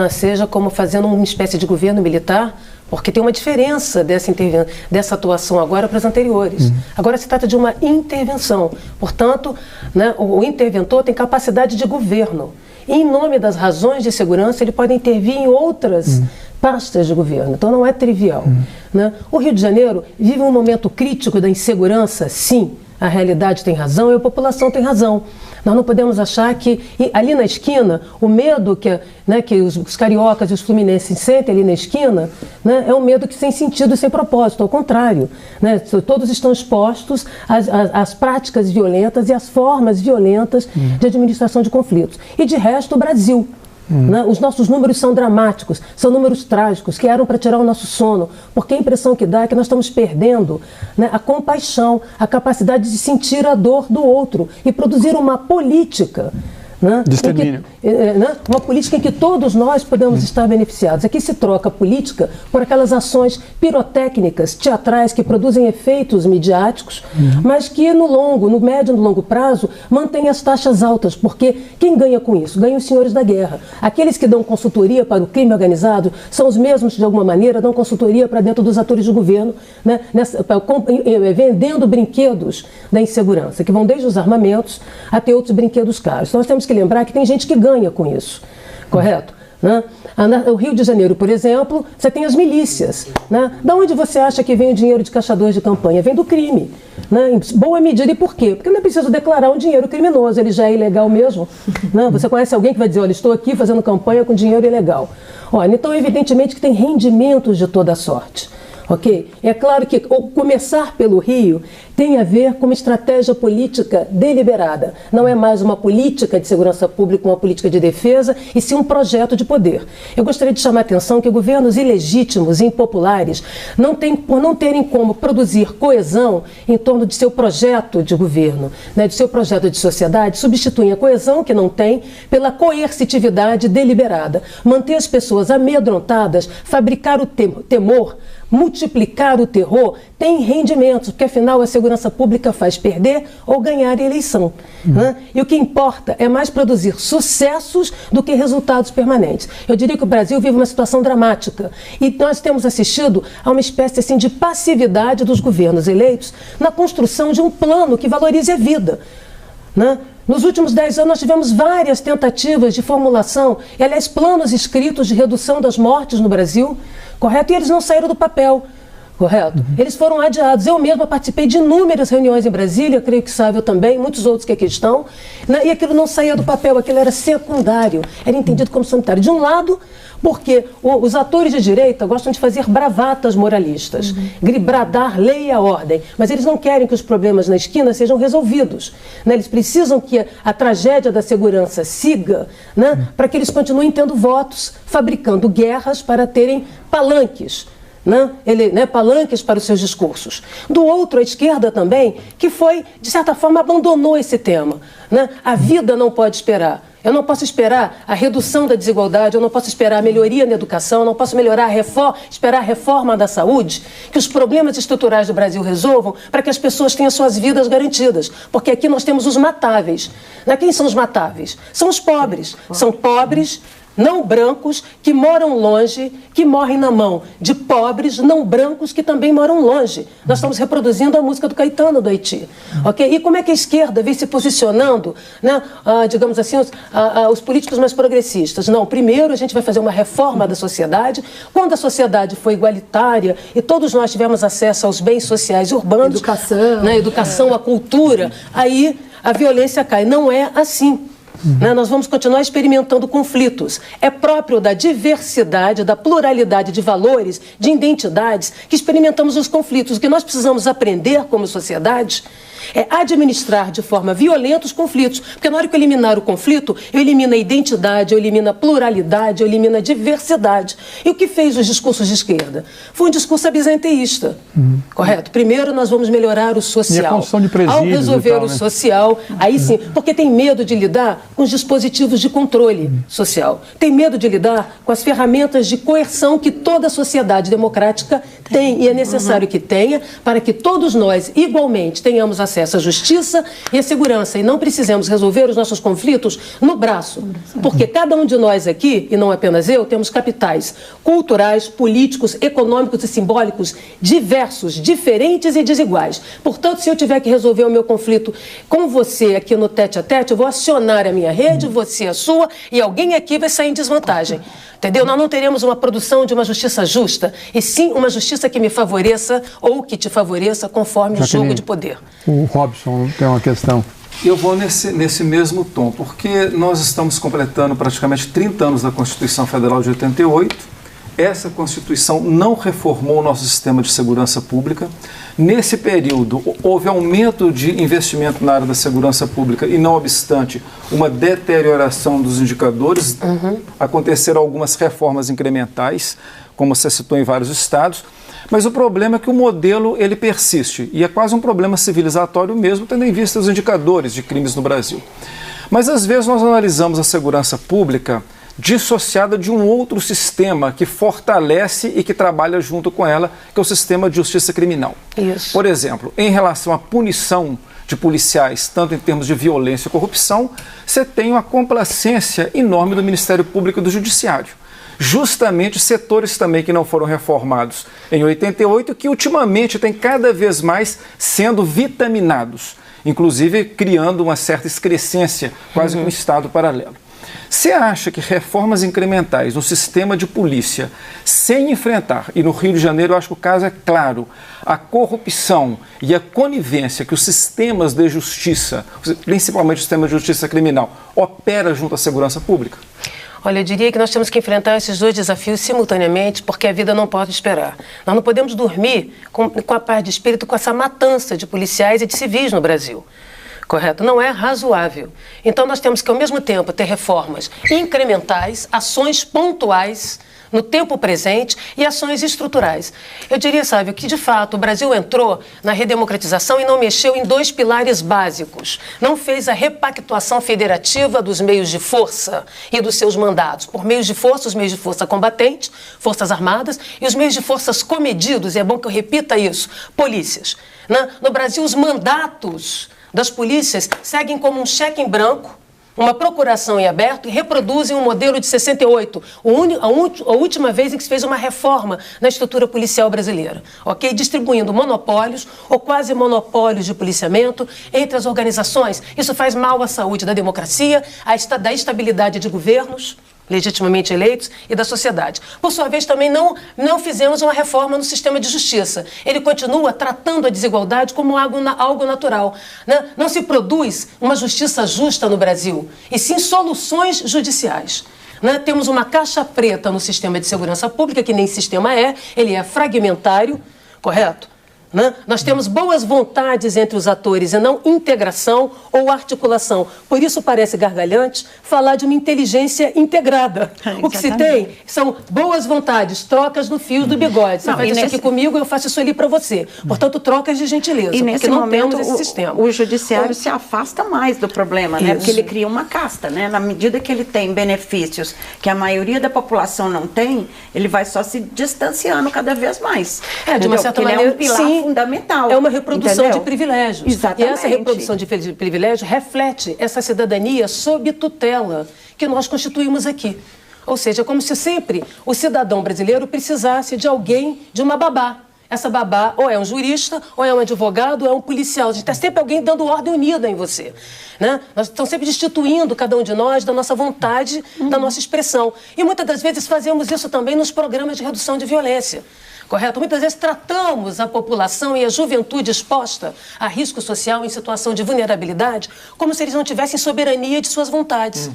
seja como fazendo uma espécie de governo militar, porque tem uma diferença dessa atuação agora para as anteriores. Agora se trata de uma intervenção, portanto, né, o interventor tem capacidade de governo e em nome das razões de segurança ele pode intervir em outras pastas de governo, então não é trivial. Né? O Rio de Janeiro vive um momento crítico da insegurança, sim, a realidade tem razão e a população tem razão. Nós não podemos achar que ali na esquina, o medo que os cariocas e os fluminenses sentem ali na esquina, né, é um medo que sem sentido e sem propósito, ao contrário. Né, todos estão expostos às práticas violentas e às formas violentas de administração de conflitos. E de resto, o Brasil. Né? Os nossos números são dramáticos, são números trágicos, que eram para tirar o nosso sono, porque a impressão que dá é que nós estamos perdendo, né, a compaixão, a capacidade de sentir a dor do outro e produzir uma política, Né? De extermínio. Uma política em que todos nós podemos estar beneficiados. Aqui se troca a política por aquelas ações pirotécnicas, teatrais, que produzem efeitos midiáticos, mas que no médio e no longo prazo mantêm as taxas altas, porque quem ganha com isso? Ganham os senhores da guerra. Aqueles que dão consultoria para o crime organizado são os mesmos que, de alguma maneira, dão consultoria para dentro dos atores do governo, né? Vendendo brinquedos da insegurança, que vão desde os armamentos até outros brinquedos caros. Nós temos que lembrar que tem gente que ganha com isso, correto? Né? O Rio de Janeiro, por exemplo, você tem as milícias. Né? Da onde você acha que vem o dinheiro de caçadores de campanha? Vem do crime. Né? Em boa medida. E por quê? Porque não é preciso declarar um dinheiro criminoso, ele já é ilegal mesmo. Né? Você conhece alguém que vai dizer, olha, estou aqui fazendo campanha com dinheiro ilegal. Olha, então, evidentemente que tem rendimentos de toda sorte. Ok? É claro que começar pelo Rio tem a ver com uma estratégia política deliberada. Não é mais uma política de segurança pública, uma política de defesa, e sim um projeto de poder. Eu gostaria de chamar a atenção que governos ilegítimos e impopulares por não terem como produzir coesão em torno de seu projeto de governo, né, de seu projeto de sociedade, substituem a coesão que não tem pela coercitividade deliberada. Manter as pessoas amedrontadas, fabricar o temor, multiplicar o terror, tem rendimentos, porque afinal a segurança pública faz perder ou ganhar a eleição. Né? E o que importa é mais produzir sucessos do que resultados permanentes. Eu diria que o Brasil vive uma situação dramática e nós temos assistido a uma espécie assim, de passividade dos governos eleitos na construção de um plano que valorize a vida. Né? Nos últimos 10 anos nós tivemos várias tentativas de formulação, e aliás planos escritos de redução das mortes no Brasil, correto? E eles não saíram do papel, correto? Eles foram adiados. Eu mesma participei de inúmeras reuniões em Brasília, creio que Sávio também, muitos outros que aqui estão, né? E aquilo não saía do papel, aquilo era secundário, era entendido como sanitário. De um lado, porque os atores de direita gostam de fazer bravatas moralistas, bradar lei e a ordem, mas eles não querem que os problemas na esquina sejam resolvidos. Né? Eles precisam que a tragédia da segurança siga, né? Para que eles continuem tendo votos, fabricando guerras para terem palanques. Palanques para os seus discursos. Do outro, a esquerda também, que foi, de certa forma, abandonou esse tema. Né? A vida não pode esperar. Eu não posso esperar a redução da desigualdade, eu não posso esperar a melhoria na educação, eu não posso esperar a reforma da saúde, que os problemas estruturais do Brasil resolvam para que as pessoas tenham suas vidas garantidas. Porque aqui nós temos os matáveis. Né? Quem são os matáveis? São os pobres. São pobres não brancos que moram longe, que morrem na mão de pobres não brancos que também moram longe. Nós estamos reproduzindo a música do Caetano do Haiti. Okay? E como é que a esquerda vem se posicionando, né, digamos assim, os políticos mais progressistas? Não, primeiro a gente vai fazer uma reforma da sociedade. Quando a sociedade foi igualitária e todos nós tivemos acesso aos bens sociais urbanos, educação, a cultura, aí a violência cai. Não é assim. Nós vamos continuar experimentando conflitos. É próprio da diversidade, da pluralidade de valores, de identidades, que experimentamos os conflitos. O que nós precisamos aprender como sociedade é administrar de forma violenta os conflitos. Porque na hora que eu eliminar o conflito, eu elimino a identidade, eu elimino a pluralidade, eu elimino a diversidade. E o que fez os discursos de esquerda? Foi um discurso abizenteísta, correto? Primeiro nós vamos melhorar o social. E a construção de presídios. Ao resolver o social, aí sim, porque tem medo de lidar com os dispositivos de controle social. Tem medo de lidar com as ferramentas de coerção que toda sociedade democrática tem. E é necessário que tenha para que todos nós, igualmente, tenhamos acesso à justiça e à segurança. E não precisamos resolver os nossos conflitos no braço. Porque cada um de nós aqui, e não apenas eu, temos capitais culturais, políticos, econômicos e simbólicos diversos, diferentes e desiguais. Portanto, se eu tiver que resolver o meu conflito com você aqui no tete-a-tete, eu vou acionar a minha rede, você a sua, e alguém aqui vai sair em desvantagem. Entendeu? Nós não teremos uma produção de uma justiça justa, e sim uma justiça que me favoreça ou que te favoreça conforme o jogo de poder. O Robson tem uma questão. Eu vou nesse mesmo tom, porque nós estamos completando praticamente 30 anos da Constituição Federal de 88. Essa Constituição não reformou o nosso sistema de segurança pública. Nesse período, houve aumento de investimento na área da segurança pública e, não obstante, uma deterioração dos indicadores. Aconteceram algumas reformas incrementais, como você citou em vários estados. Mas o problema é que o modelo ele persiste e é quase um problema civilizatório mesmo, tendo em vista os indicadores de crimes no Brasil. Mas às vezes nós analisamos a segurança pública dissociada de um outro sistema que fortalece e que trabalha junto com ela, que é o sistema de justiça criminal. Isso. Por exemplo, em relação à punição de policiais, tanto em termos de violência e corrupção, você tem uma complacência enorme do Ministério Público e do Judiciário. Justamente setores também que não foram reformados em 88, que ultimamente têm cada vez mais sendo vitaminados, inclusive criando uma certa excrescência, quase que um Estado paralelo. Você acha que reformas incrementais no sistema de polícia, sem enfrentar, e no Rio de Janeiro eu acho que o caso é claro, a corrupção e a conivência que os sistemas de justiça, principalmente o sistema de justiça criminal, opera junto à segurança pública? Olha, eu diria que nós temos que enfrentar esses dois desafios simultaneamente, porque a vida não pode esperar. Nós não podemos dormir com a paz de espírito com essa matança de policiais e de civis no Brasil. Correto? Não é razoável. Então nós temos que, ao mesmo tempo, ter reformas incrementais, ações pontuais no tempo presente e ações estruturais. Eu diria, sabe, que de fato o Brasil entrou na redemocratização e não mexeu em dois pilares básicos. Não fez a repactuação federativa dos meios de força e dos seus mandatos. Por meios de força, os meios de força combatentes, forças armadas, e os meios de forças comedidos, e é bom que eu repita isso, polícias. No Brasil, os mandatos das polícias seguem como um cheque em branco, uma procuração em aberto, e reproduzem um modelo de 68, a última vez em que se fez uma reforma na estrutura policial brasileira, ok? Distribuindo monopólios ou quase monopólios de policiamento entre as organizações. Isso faz mal à saúde da democracia, da estabilidade de governos legitimamente eleitos e da sociedade. Por sua vez, também não fizemos uma reforma no sistema de justiça. Ele continua tratando a desigualdade como algo natural. Né? Não se produz uma justiça justa no Brasil, e sim soluções judiciais. Né? Temos uma caixa preta no sistema de segurança pública, que nem sistema ele é fragmentário, correto? Nós temos boas vontades entre os atores e não integração ou articulação. Por isso parece gargalhante falar de uma inteligência integrada. O que se tem são boas vontades, trocas no fio do bigode. Você faz isso aqui comigo, eu faço isso ali para você. Portanto, trocas de gentileza. E nesse momento, esse sistema. O judiciário se afasta mais do problema, né? Porque ele cria uma casta, né? Na medida que ele tem benefícios que a maioria da população não tem, ele vai só se distanciando cada vez mais. De uma certa maneira, ele é um pilar fundamental. É uma reprodução de privilégios. Exatamente. E essa reprodução de privilégios reflete essa cidadania sob tutela que nós constituímos aqui. Ou seja, como se sempre o cidadão brasileiro precisasse de alguém, de uma babá. Essa babá ou é um jurista, ou é um advogado, ou é um policial. A gente tem sempre alguém dando ordem unida em você. Né? Nós estamos sempre destituindo cada um de nós da nossa vontade, da nossa expressão. E muitas das vezes fazemos isso também nos programas de redução de violência. Correto? Muitas vezes tratamos a população e a juventude exposta a risco social em situação de vulnerabilidade como se eles não tivessem soberania de suas vontades.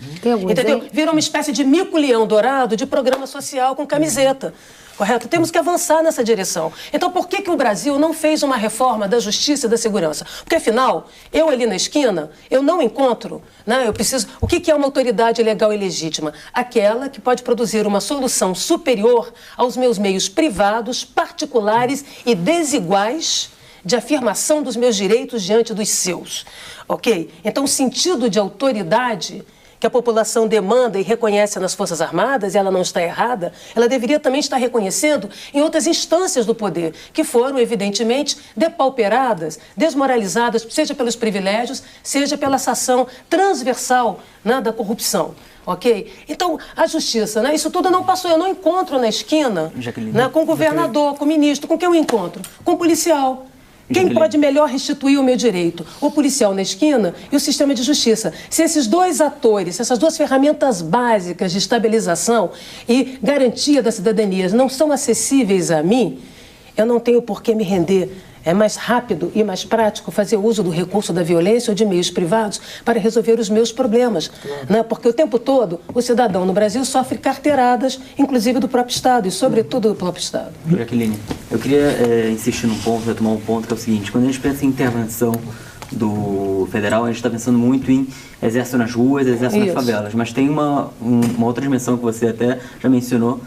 Entendeu? Vira uma espécie de mico-leão dourado de programa social com camiseta. Correto? Temos que avançar nessa direção. Então, por que o Brasil não fez uma reforma da justiça e da segurança? Porque, afinal, eu ali na esquina, eu não encontro, né? Eu preciso... O que é uma autoridade legal e legítima? Aquela que pode produzir uma solução superior aos meus meios privados, particulares e desiguais de afirmação dos meus direitos diante dos seus. Ok? Então, o sentido de autoridade que a população demanda e reconhece nas Forças Armadas, e ela não está errada, ela deveria também estar reconhecendo em outras instâncias do poder, que foram, evidentemente, depauperadas, desmoralizadas, seja pelos privilégios, seja pela ação transversal, né, da corrupção. Ok? Então, a justiça, né, isso tudo não passou. Eu não encontro na esquina, né, com o governador, com o ministro. Com quem eu encontro? Com o policial. Quem pode melhor restituir o meu direito? O policial na esquina e o sistema de justiça. Se esses dois atores, se essas duas ferramentas básicas de estabilização e garantia da cidadania não são acessíveis a mim, eu não tenho por que me render. É mais rápido e mais prático fazer uso do recurso da violência ou de meios privados para resolver os meus problemas. Né? Porque o tempo todo o cidadão no Brasil sofre carteiradas, inclusive do próprio Estado e, sobretudo, do próprio Estado. Jaqueline, eu queria insistir num ponto, retomar um ponto que é o seguinte: quando a gente pensa em intervenção do federal, a gente está pensando muito em exército nas ruas, exército nas favelas, mas tem uma outra dimensão que você até já mencionou,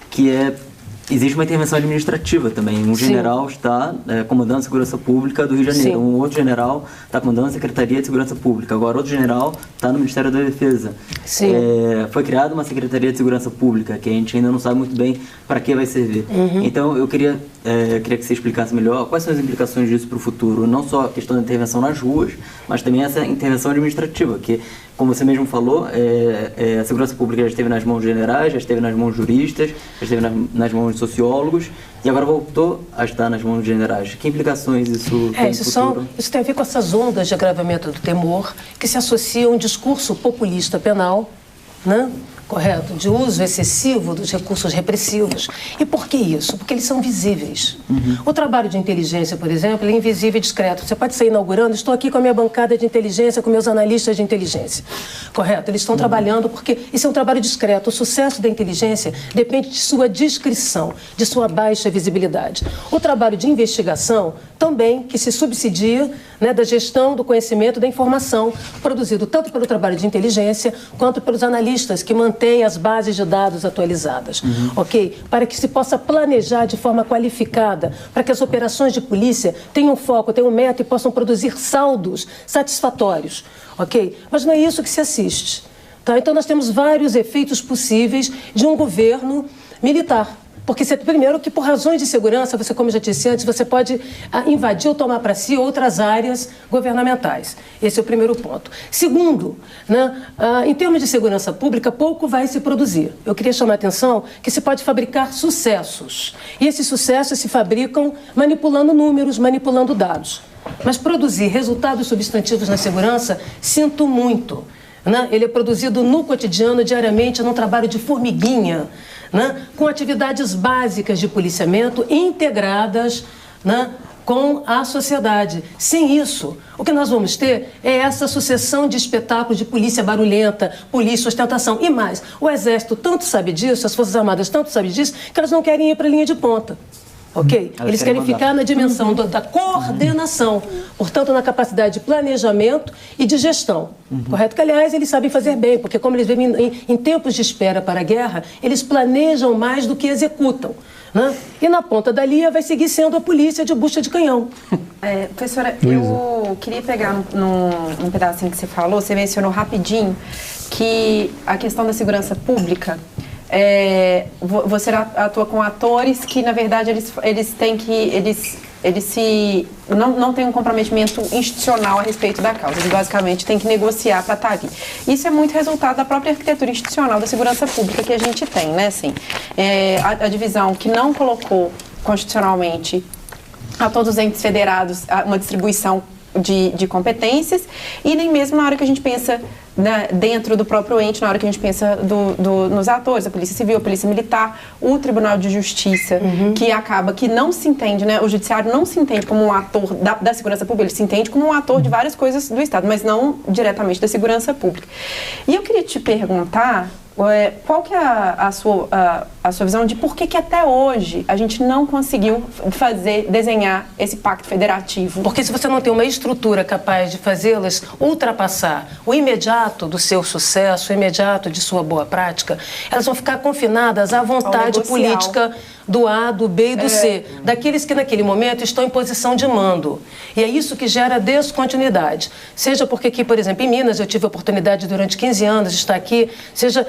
que é existe uma intervenção administrativa também. Um general está comandando a segurança pública do Rio de Janeiro, um outro general está comandando a Secretaria de Segurança Pública, agora outro general está no Ministério da Defesa. Foi criada uma Secretaria de Segurança Pública, que a gente ainda não sabe muito bem para que vai servir. Então, eu queria que você explicasse melhor quais são as implicações disso para o futuro, não só a questão da intervenção nas ruas, mas também essa intervenção administrativa, que, como você mesmo falou, a segurança pública já esteve nas mãos de generais, já esteve nas mãos de juristas, já esteve nas mãos de sociólogos e agora voltou a estar nas mãos de generais. Que implicações isso tem no futuro? Isso tem a ver com essas ondas de agravamento do temor que se associam a um discurso populista penal, né? Correto? De uso excessivo dos recursos repressivos. E por que isso? Porque eles são visíveis. O trabalho de inteligência, por exemplo, é invisível e discreto. Você pode sair inaugurando, estou aqui com a minha bancada de inteligência, com meus analistas de inteligência. Correto? Eles estão trabalhando porque isso é um trabalho discreto. O sucesso da inteligência depende de sua discrição, de sua baixa visibilidade. O trabalho de investigação também, que se subsidia, né, da gestão do conhecimento da informação, produzido tanto pelo trabalho de inteligência quanto pelos analistas que mantêm as bases de dados atualizadas, ok? Para que se possa planejar de forma qualificada, para que as operações de polícia tenham foco, tenham meta e possam produzir saldos satisfatórios, ok? Mas não é isso que se assiste, tá? Então nós temos vários efeitos possíveis de um governo militar. Porque, primeiro, que por razões de segurança, você, como eu já disse antes, você pode invadir ou tomar para si outras áreas governamentais. Esse é o primeiro ponto. Segundo, né, em termos de segurança pública, pouco vai se produzir. Eu queria chamar a atenção que se pode fabricar sucessos. E esses sucessos se fabricam manipulando números, manipulando dados. Mas produzir resultados substantivos na segurança, sinto muito. Né? Ele é produzido no cotidiano, diariamente, num trabalho de formiguinha, né? Com atividades básicas de policiamento integradas, né, com a sociedade. Sem isso, o que nós vamos ter é essa sucessão de espetáculos de polícia barulhenta, polícia ostentação. E mais, o Exército tanto sabe disso, as Forças Armadas tanto sabem disso, que elas não querem ir para a linha de ponta. Ok? Eles querem ficar na dimensão da coordenação, portanto, na capacidade de planejamento e de gestão. Correto? Que, aliás, eles sabem fazer bem, porque como eles vivem em tempos de espera para a guerra, eles planejam mais do que executam. Né? E na ponta da linha vai seguir sendo a polícia de bucha de canhão. Professora, eu queria pegar num pedacinho que você falou, você mencionou rapidinho que a questão da segurança pública, você atua com atores que, na verdade, eles não têm um comprometimento institucional a respeito da causa. Eles, basicamente, têm que negociar para estar ali. Isso é muito resultado da própria arquitetura institucional da segurança pública que a gente tem, né? Assim, a divisão que não colocou constitucionalmente a todos os entes federados uma distribuição de competências, e nem mesmo na hora que a gente pensa dentro do próprio ente, na hora que a gente pensa nos atores, a Polícia Civil, a Polícia Militar, o Tribunal de Justiça, que acaba que não se entende, né? O Judiciário não se entende como um ator da segurança pública, ele se entende como um ator de várias coisas do Estado, mas não diretamente da segurança pública. E eu queria te perguntar qual que é a sua visão de por que até hoje a gente não conseguiu desenhar esse pacto federativo? Porque se você não tem uma estrutura capaz de fazê-las ultrapassar o imediato do seu sucesso, o imediato de sua boa prática, elas vão ficar confinadas à vontade política do A, do B e do C, daqueles que naquele momento estão em posição de mando. E é isso que gera descontinuidade. Seja porque aqui, por exemplo, em Minas, eu tive a oportunidade durante 15 anos de estar aqui, seja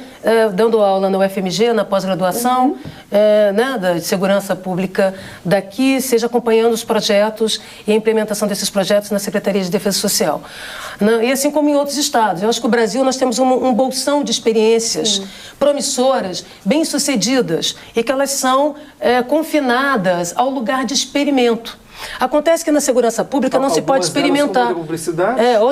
dando aula na UFMG, na pós-graduação, né, de segurança pública daqui, seja acompanhando os projetos e a implementação desses projetos na Secretaria de Defesa Social. E assim como em outros estados. Eu acho que o Brasil, nós temos um bolsão de experiências promissoras, bem-sucedidas, e que elas são confinadas ao lugar de experimento. Acontece que na segurança pública não se pode experimentar.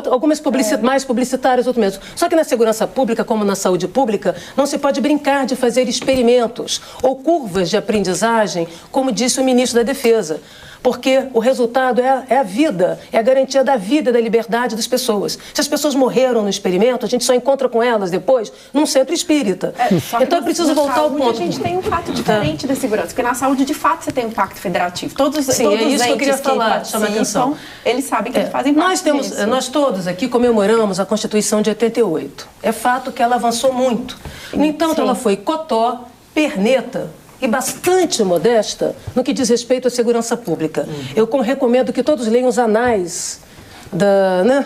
Algumas mais publicitárias, outras menos. Só que na segurança pública, como na saúde pública, não se pode brincar de fazer experimentos ou curvas de aprendizagem, como disse o ministro da Defesa. Porque o resultado é a vida, é a garantia da vida e da liberdade das pessoas. Se as pessoas morreram no experimento, a gente só encontra com elas depois num centro espírita. Então é preciso voltar ao ponto. A gente tem um fato diferente da segurança, porque na saúde, de fato, você tem um pacto federativo. Todos é isso que eu queria falar, chamar atenção. Eles sabem que eles fazem parte disso. Nós todos aqui comemoramos a Constituição de 88. É fato que ela avançou muito. No entanto, ela foi cotó, perneta, e bastante modesta no que diz respeito à segurança pública. Eu recomendo que todos leiam os anais,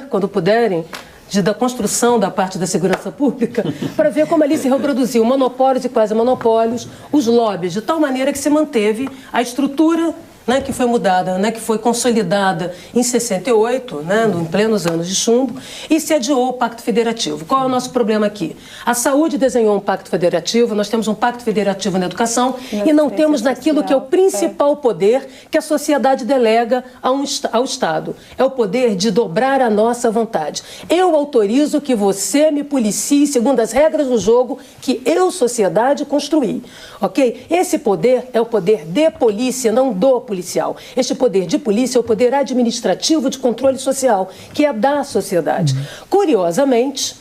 quando puderem, da construção da parte da segurança pública, para ver como ali se reproduziu monopólios e quase monopólios, os lobbies, de tal maneira que se manteve a estrutura, né, que foi mudada, né, que foi consolidada em 68, né, em plenos anos de chumbo, e se adiou o Pacto Federativo. Qual é o nosso problema aqui? A saúde desenhou um Pacto Federativo, nós temos um Pacto Federativo na educação e não temos naquilo que é o principal poder que a sociedade delega ao Estado. É o poder de dobrar a nossa vontade. Eu autorizo que você me policie segundo as regras do jogo que eu, sociedade, construí. Ok? Esse poder é o poder de polícia, não do policial. Este poder de polícia é o poder administrativo de controle social, que é da sociedade. Curiosamente,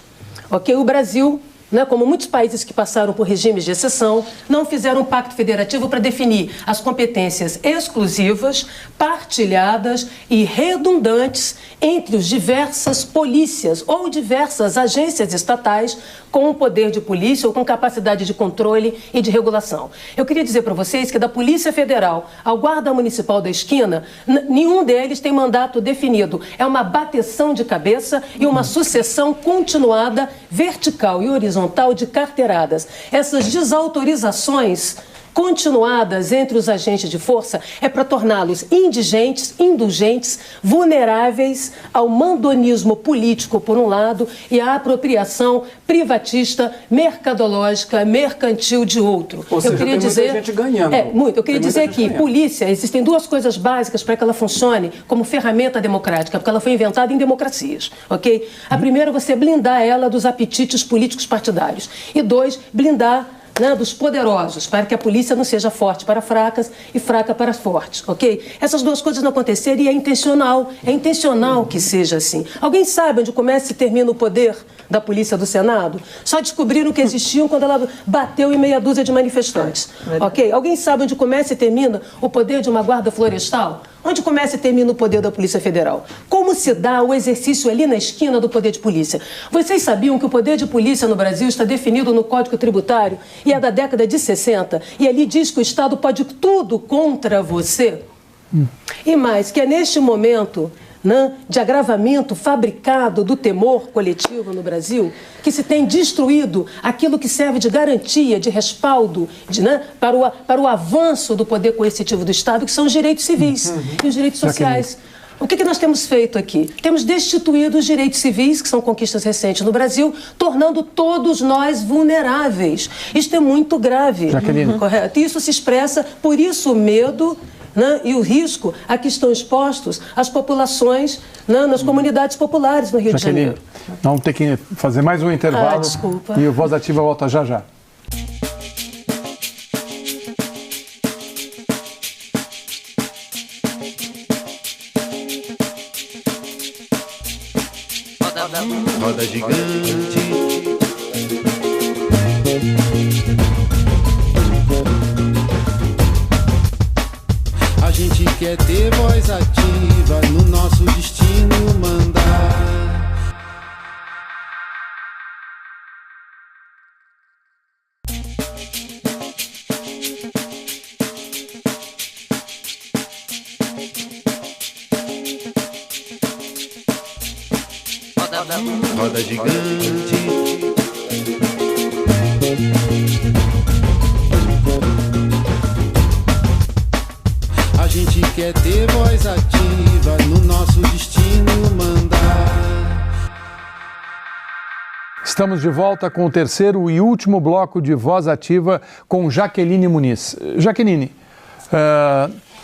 ok, o Brasil, né, como muitos países que passaram por regimes de exceção, não fizeram um pacto federativo para definir as competências exclusivas, partilhadas e redundantes entre as diversas polícias ou diversas agências estatais com o poder de polícia ou com capacidade de controle e de regulação. Eu queria dizer para vocês que da Polícia Federal ao Guarda Municipal da Esquina, nenhum deles tem mandato definido. É uma bateção de cabeça e uma sucessão continuada, vertical e horizontal de carteiradas. Essas desautorizações continuadas entre os agentes de força é para torná-los indigentes, indulgentes, vulneráveis ao mandonismo político, por um lado, e à apropriação privatista, mercadológica, mercantil de outro. Ou seja, tem muita gente ganhando. Eu queria dizer que polícia, existem duas coisas básicas para que ela funcione como ferramenta democrática, porque ela foi inventada em democracias, ok? A primeira é você blindar ela dos apetites políticos partidários. E dois, blindar, né, dos poderosos, para que a polícia não seja forte para fracas e fraca para fortes, ok? Essas duas coisas não aconteceram e é intencional que seja assim. Alguém sabe onde começa e termina o poder da polícia do Senado? Só descobriram que existiam quando ela bateu em meia dúzia de manifestantes, ok? Alguém sabe onde começa e termina o poder de uma guarda florestal? Onde começa e termina o poder da Polícia Federal? Como se dá o exercício ali na esquina do poder de polícia? Vocês sabiam que o poder de polícia no Brasil está definido no Código Tributário e é da década de 60? E ali diz que o Estado pode tudo contra você? E mais, que é neste momento, né, de agravamento fabricado do temor coletivo no Brasil, que se tem destruído aquilo que serve de garantia, de respaldo, para o avanço do poder coercitivo do Estado, que são os direitos civis e os direitos sociais. O que nós temos feito aqui? Temos destituído os direitos civis, que são conquistas recentes no Brasil, tornando todos nós vulneráveis. Isto é muito grave. Correto? Isso se expressa, por isso o medo, né, e o risco a que estão expostos as populações, né, nas comunidades populares no Rio de Janeiro. Vamos ter que fazer mais um intervalo. Desculpa. E o Voz Ativa volta já já. Roda gigante. A gente quer ter voz ativa no nosso destino mandar. Roda gigante. A gente quer ter voz ativa no nosso destino mandar. Estamos de volta com o terceiro e último bloco de Voz Ativa com Jaqueline Muniz. Jaqueline,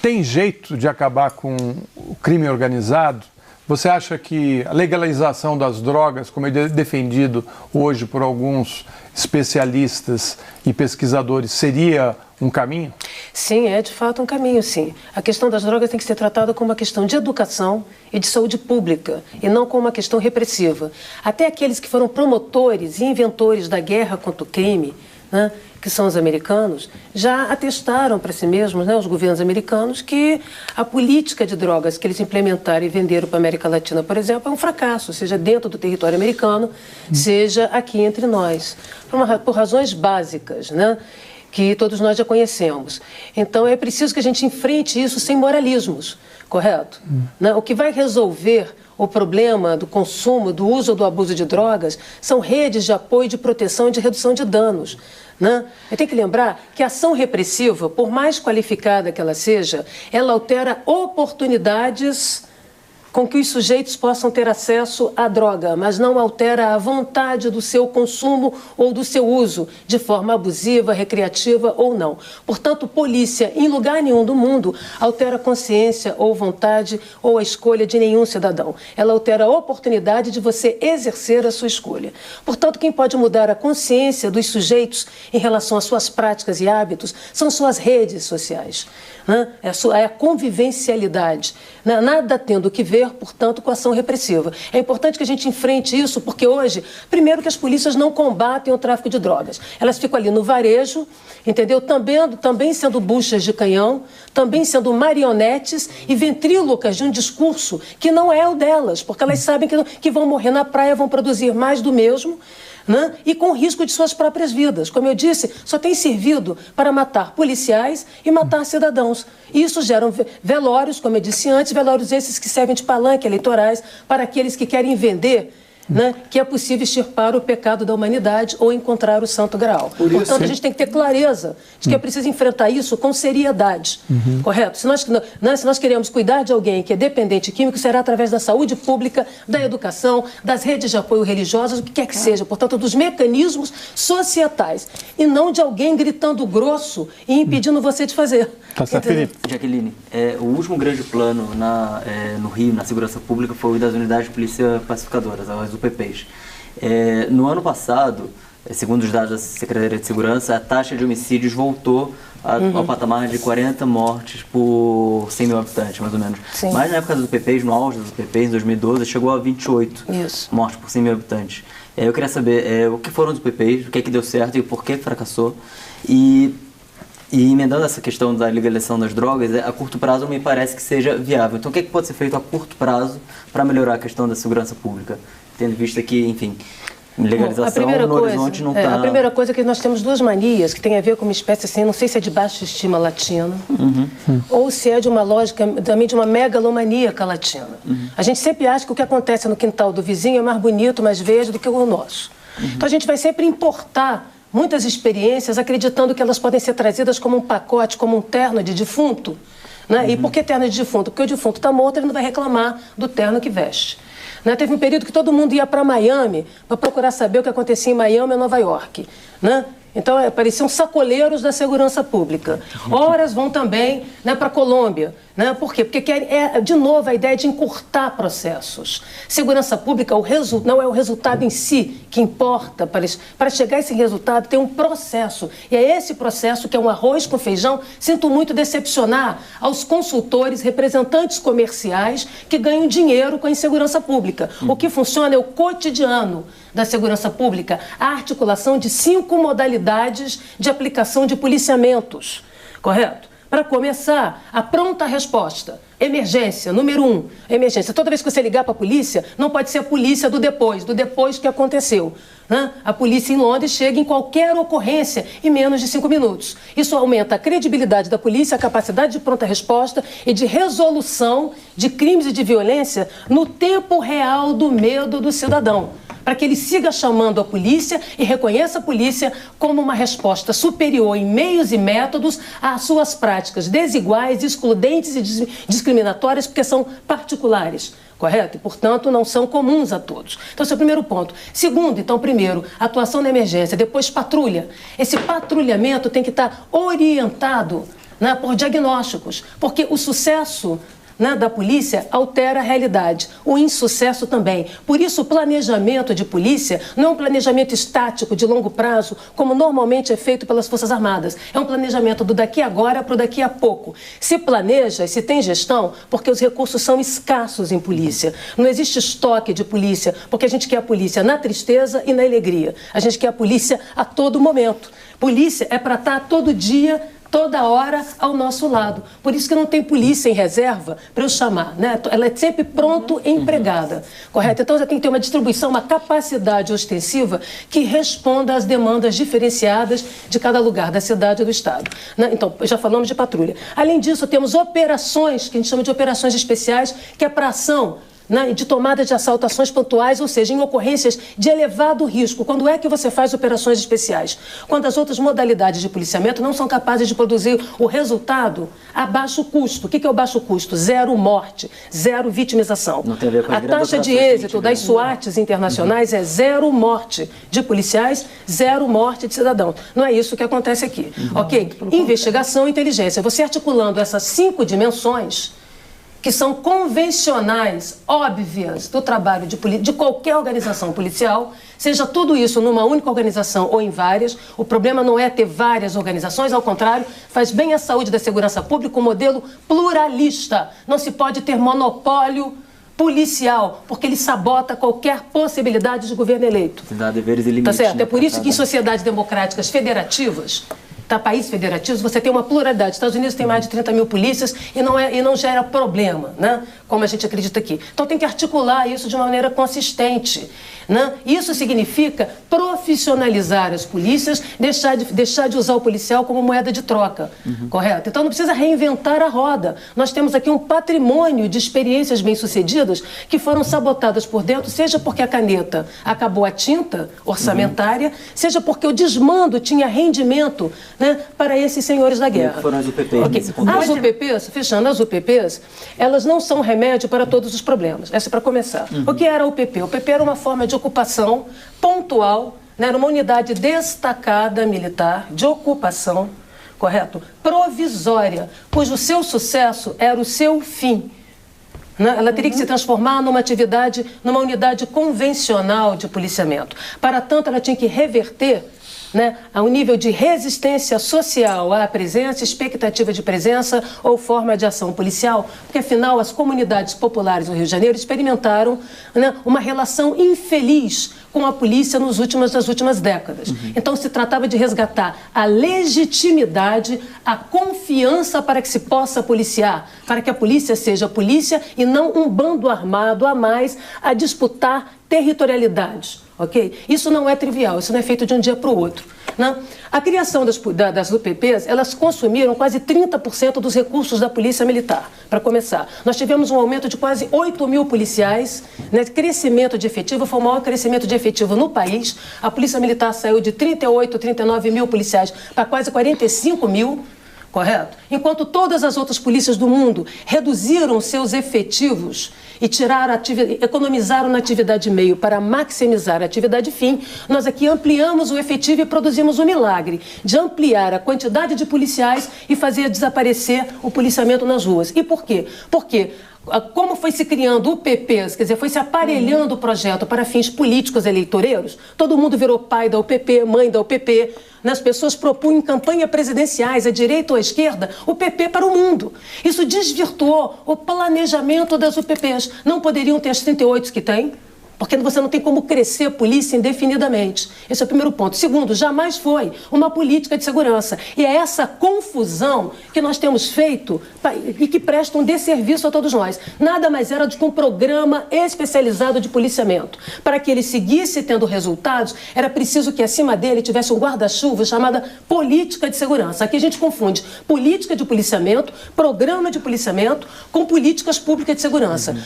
tem jeito de acabar com o crime organizado? Você acha que a legalização das drogas, como é defendido hoje por alguns especialistas e pesquisadores, seria um caminho? Sim, é de fato um caminho, sim. A questão das drogas tem que ser tratada como uma questão de educação e de saúde pública, e não como uma questão repressiva. Até aqueles que foram promotores e inventores da guerra contra o crime, né, que são os americanos, já atestaram para si mesmos, né, os governos americanos, que a política de drogas que eles implementaram e venderam para a América Latina, por exemplo, é um fracasso, seja dentro do território americano, seja aqui entre nós, por razões básicas, né, que todos nós já conhecemos. Então é preciso que a gente enfrente isso sem moralismos, correto? O que vai resolver o problema do consumo, do uso ou do abuso de drogas são redes de apoio, de proteção e de redução de danos. Eu tenho que lembrar que a ação repressiva, por mais qualificada que ela seja, ela altera oportunidades com que os sujeitos possam ter acesso à droga, mas não altera a vontade do seu consumo ou do seu uso, de forma abusiva, recreativa ou não. Portanto, polícia, em lugar nenhum do mundo, altera a consciência ou vontade ou a escolha de nenhum cidadão. Ela altera a oportunidade de você exercer a sua escolha. Portanto, quem pode mudar a consciência dos sujeitos em relação às suas práticas e hábitos são suas redes sociais. É a convivencialidade. Nada tendo que ver, portanto, com a ação repressiva. É importante que a gente enfrente isso, porque hoje, primeiro que as polícias não combatem o tráfico de drogas. Elas ficam ali no varejo, entendeu? Também sendo buchas de canhão, também sendo marionetes e ventrílocas de um discurso que não é o delas, porque elas sabem que vão morrer na praia, vão produzir mais do mesmo, e com risco de suas próprias vidas. Como eu disse, só tem servido para matar policiais e matar cidadãos. E isso gera velórios, como eu disse antes, velórios esses que servem de palanque eleitorais para aqueles que querem vender que é possível extirpar o pecado da humanidade ou encontrar o Santo Graal. Portanto, a gente tem que ter clareza de que é preciso enfrentar isso com seriedade, correto? Se nós queremos cuidar de alguém que é dependente químico, será através da saúde pública, da educação, das redes de apoio religiosas, o que quer que seja, portanto, dos mecanismos societais, e não de alguém gritando grosso e impedindo você de fazer. Tá certo, Felipe. Jaqueline, o último grande plano no Rio, na segurança pública, foi o das unidades de polícia pacificadoras, as UPPs. No ano passado, segundo os dados da Secretaria de Segurança, a taxa de homicídios voltou ao patamar de 40 mortes por 100 mil habitantes, mais ou menos. Sim. Mas na época das UPPs, no auge das UPPs, em 2012, chegou a 28 mortes por 100 mil habitantes. Eu queria saber o que foram os UPPs, o que é que deu certo e por que fracassou. E emendando essa questão da legalização das drogas, a curto prazo me parece que seja viável. Então, o que é que pode ser feito a curto prazo para melhorar a questão da segurança pública? Tendo visto que, enfim, legalização no horizonte não está... A primeira coisa é que nós temos duas manias que tem a ver com uma espécie assim, não sei se é de baixa estima latina, ou se é de uma lógica, também de uma megalomaníaca latina. A gente sempre acha que o que acontece no quintal do vizinho é mais bonito, mais verde do que o nosso. Então, a gente vai sempre importar muitas experiências acreditando que elas podem ser trazidas como um pacote, como um terno de defunto. E por que terno de defunto? Porque o defunto está morto, ele não vai reclamar do terno que veste. Teve um período que todo mundo ia para Miami para procurar saber o que acontecia em Miami e Nova York. Então, pareciam sacoleiros da segurança pública. Horas vão também para a Colômbia. Por quê? Porque de novo, a ideia de encurtar processos. Segurança pública não é o resultado em si que importa. Para chegar a esse resultado, tem um processo. E é esse processo que é um arroz com feijão. Sinto muito decepcionar aos consultores, representantes comerciais que ganham dinheiro com a insegurança pública. O que funciona é o cotidiano da segurança pública, a articulação de 5 modalidades de aplicação de policiamentos, correto? Para começar, a pronta resposta. Emergência, número 1. Emergência. Toda vez que você ligar para a polícia, não pode ser a polícia do depois que aconteceu. A polícia em Londres chega em qualquer ocorrência em menos de 5 minutos. Isso aumenta a credibilidade da polícia, a capacidade de pronta resposta e de resolução de crimes e de violência no tempo real do medo do cidadão, para que ele siga chamando a polícia e reconheça a polícia como uma resposta superior em meios e métodos às suas práticas desiguais, excludentes e discriminatórias, porque são particulares, correto? E, portanto, não são comuns a todos. Então, esse é o primeiro ponto. Segundo, então, primeiro, atuação na emergência, depois patrulha. Esse patrulhamento tem que estar orientado por diagnósticos, porque o sucesso da polícia altera a realidade, o insucesso também. Por isso, o planejamento de polícia não é um planejamento estático de longo prazo, como normalmente é feito pelas Forças Armadas. É um planejamento do daqui a agora para o daqui a pouco. Se planeja e se tem gestão, porque os recursos são escassos em polícia. Não existe estoque de polícia, porque a gente quer a polícia na tristeza e na alegria. A gente quer a polícia a todo momento. Polícia é para estar todo dia toda hora ao nosso lado. Por isso que não tem polícia em reserva para eu chamar, né? Ela é sempre pronto empregada, correto? Então já tem que ter uma distribuição, uma capacidade ostensiva que responda às demandas diferenciadas de cada lugar da cidade e do estado, né? Então, já falamos de patrulha. Além disso, temos operações, que a gente chama de operações especiais, que é para ação, né, de tomada de assaltações pontuais, ou seja, em ocorrências de elevado risco. Quando é que você faz operações especiais? Quando as outras modalidades de policiamento não são capazes de produzir o resultado a baixo custo. O que é o baixo custo? Zero morte, zero vitimização. Não tem a ver com a taxa de êxito das SWATs internacionais é zero morte de policiais, zero morte de cidadãos. Não é isso que acontece aqui. Ok? Investigação e inteligência. Você articulando essas 5 dimensões que são convencionais, óbvias, do trabalho de qualquer organização policial, seja tudo isso numa única organização ou em várias. O problema não é ter várias organizações, ao contrário, faz bem à saúde da segurança pública um modelo pluralista. Não se pode ter monopólio policial, porque ele sabota qualquer possibilidade de governo eleito. Dá deveres e limites. Tá certo? É por isso que em sociedades democráticas federativas, países federativos, você tem uma pluralidade. Os Estados Unidos tem mais de 30 mil polícias e não gera problema, né? Como a gente acredita aqui. Então tem que articular isso de uma maneira consistente, né? Isso significa profissionalizar as polícias, deixar de usar o policial como moeda de troca, correto? Então não precisa reinventar a roda. Nós temos aqui um patrimônio de experiências bem-sucedidas que foram sabotadas por dentro, seja porque a caneta acabou a tinta orçamentária, seja porque o desmando tinha rendimento, né, para esses senhores da guerra. Foram as UPPs. Okay. As UPPs, fechando, as UPPs, elas não são remédio para todos os problemas. Essa é para começar. O que era a UPP? O UPP era uma forma de ocupação pontual, né, era uma unidade destacada militar de ocupação, correto? Provisória, cujo seu sucesso era o seu fim. Ela teria que se transformar numa unidade convencional de policiamento. Para tanto, ela tinha que reverter, né, a um nível de resistência social à presença, expectativa de presença ou forma de ação policial, porque afinal as comunidades populares do Rio de Janeiro experimentaram, né, uma relação infeliz com a polícia nas últimas décadas. Então se tratava de resgatar a legitimidade, a confiança para que se possa policiar, para que a polícia seja polícia e não um bando armado a mais a disputar territorialidades. Okay? Isso não é trivial, isso não é feito de um dia para o outro, né? A criação das UPPs, elas consumiram quase 30% dos recursos da Polícia Militar, para começar. Nós tivemos um aumento de quase 8 mil policiais, né? Crescimento de efetivo, foi o maior crescimento de efetivo no país. A Polícia Militar saiu de 38, 39 mil policiais para quase 45 mil, correto? Enquanto todas as outras polícias do mundo reduziram seus efetivos e economizaram na atividade meio para maximizar a atividade fim, nós aqui ampliamos o efetivo e produzimos o milagre de ampliar a quantidade de policiais e fazer desaparecer o policiamento nas ruas. E por quê? Porque como foi se criando UPPs, quer dizer, foi se aparelhando o projeto para fins políticos eleitoreiros, todo mundo virou pai da UPP, mãe da UPP, né? As pessoas propunham em campanha presidenciais, à direita ou à esquerda, o PP para o mundo. Isso desvirtuou o planejamento das UPPs. Não poderiam ter as 38 que tem, porque você não tem como crescer a polícia indefinidamente. Esse é o primeiro ponto. Segundo, jamais foi uma política de segurança. E é essa confusão que nós temos feito e que presta um desserviço a todos nós. Nada mais era do que um programa especializado de policiamento. Para que ele seguisse tendo resultados, era preciso que acima dele tivesse um guarda-chuva chamada política de segurança. Aqui a gente confunde política de policiamento, programa de policiamento, com políticas públicas de segurança.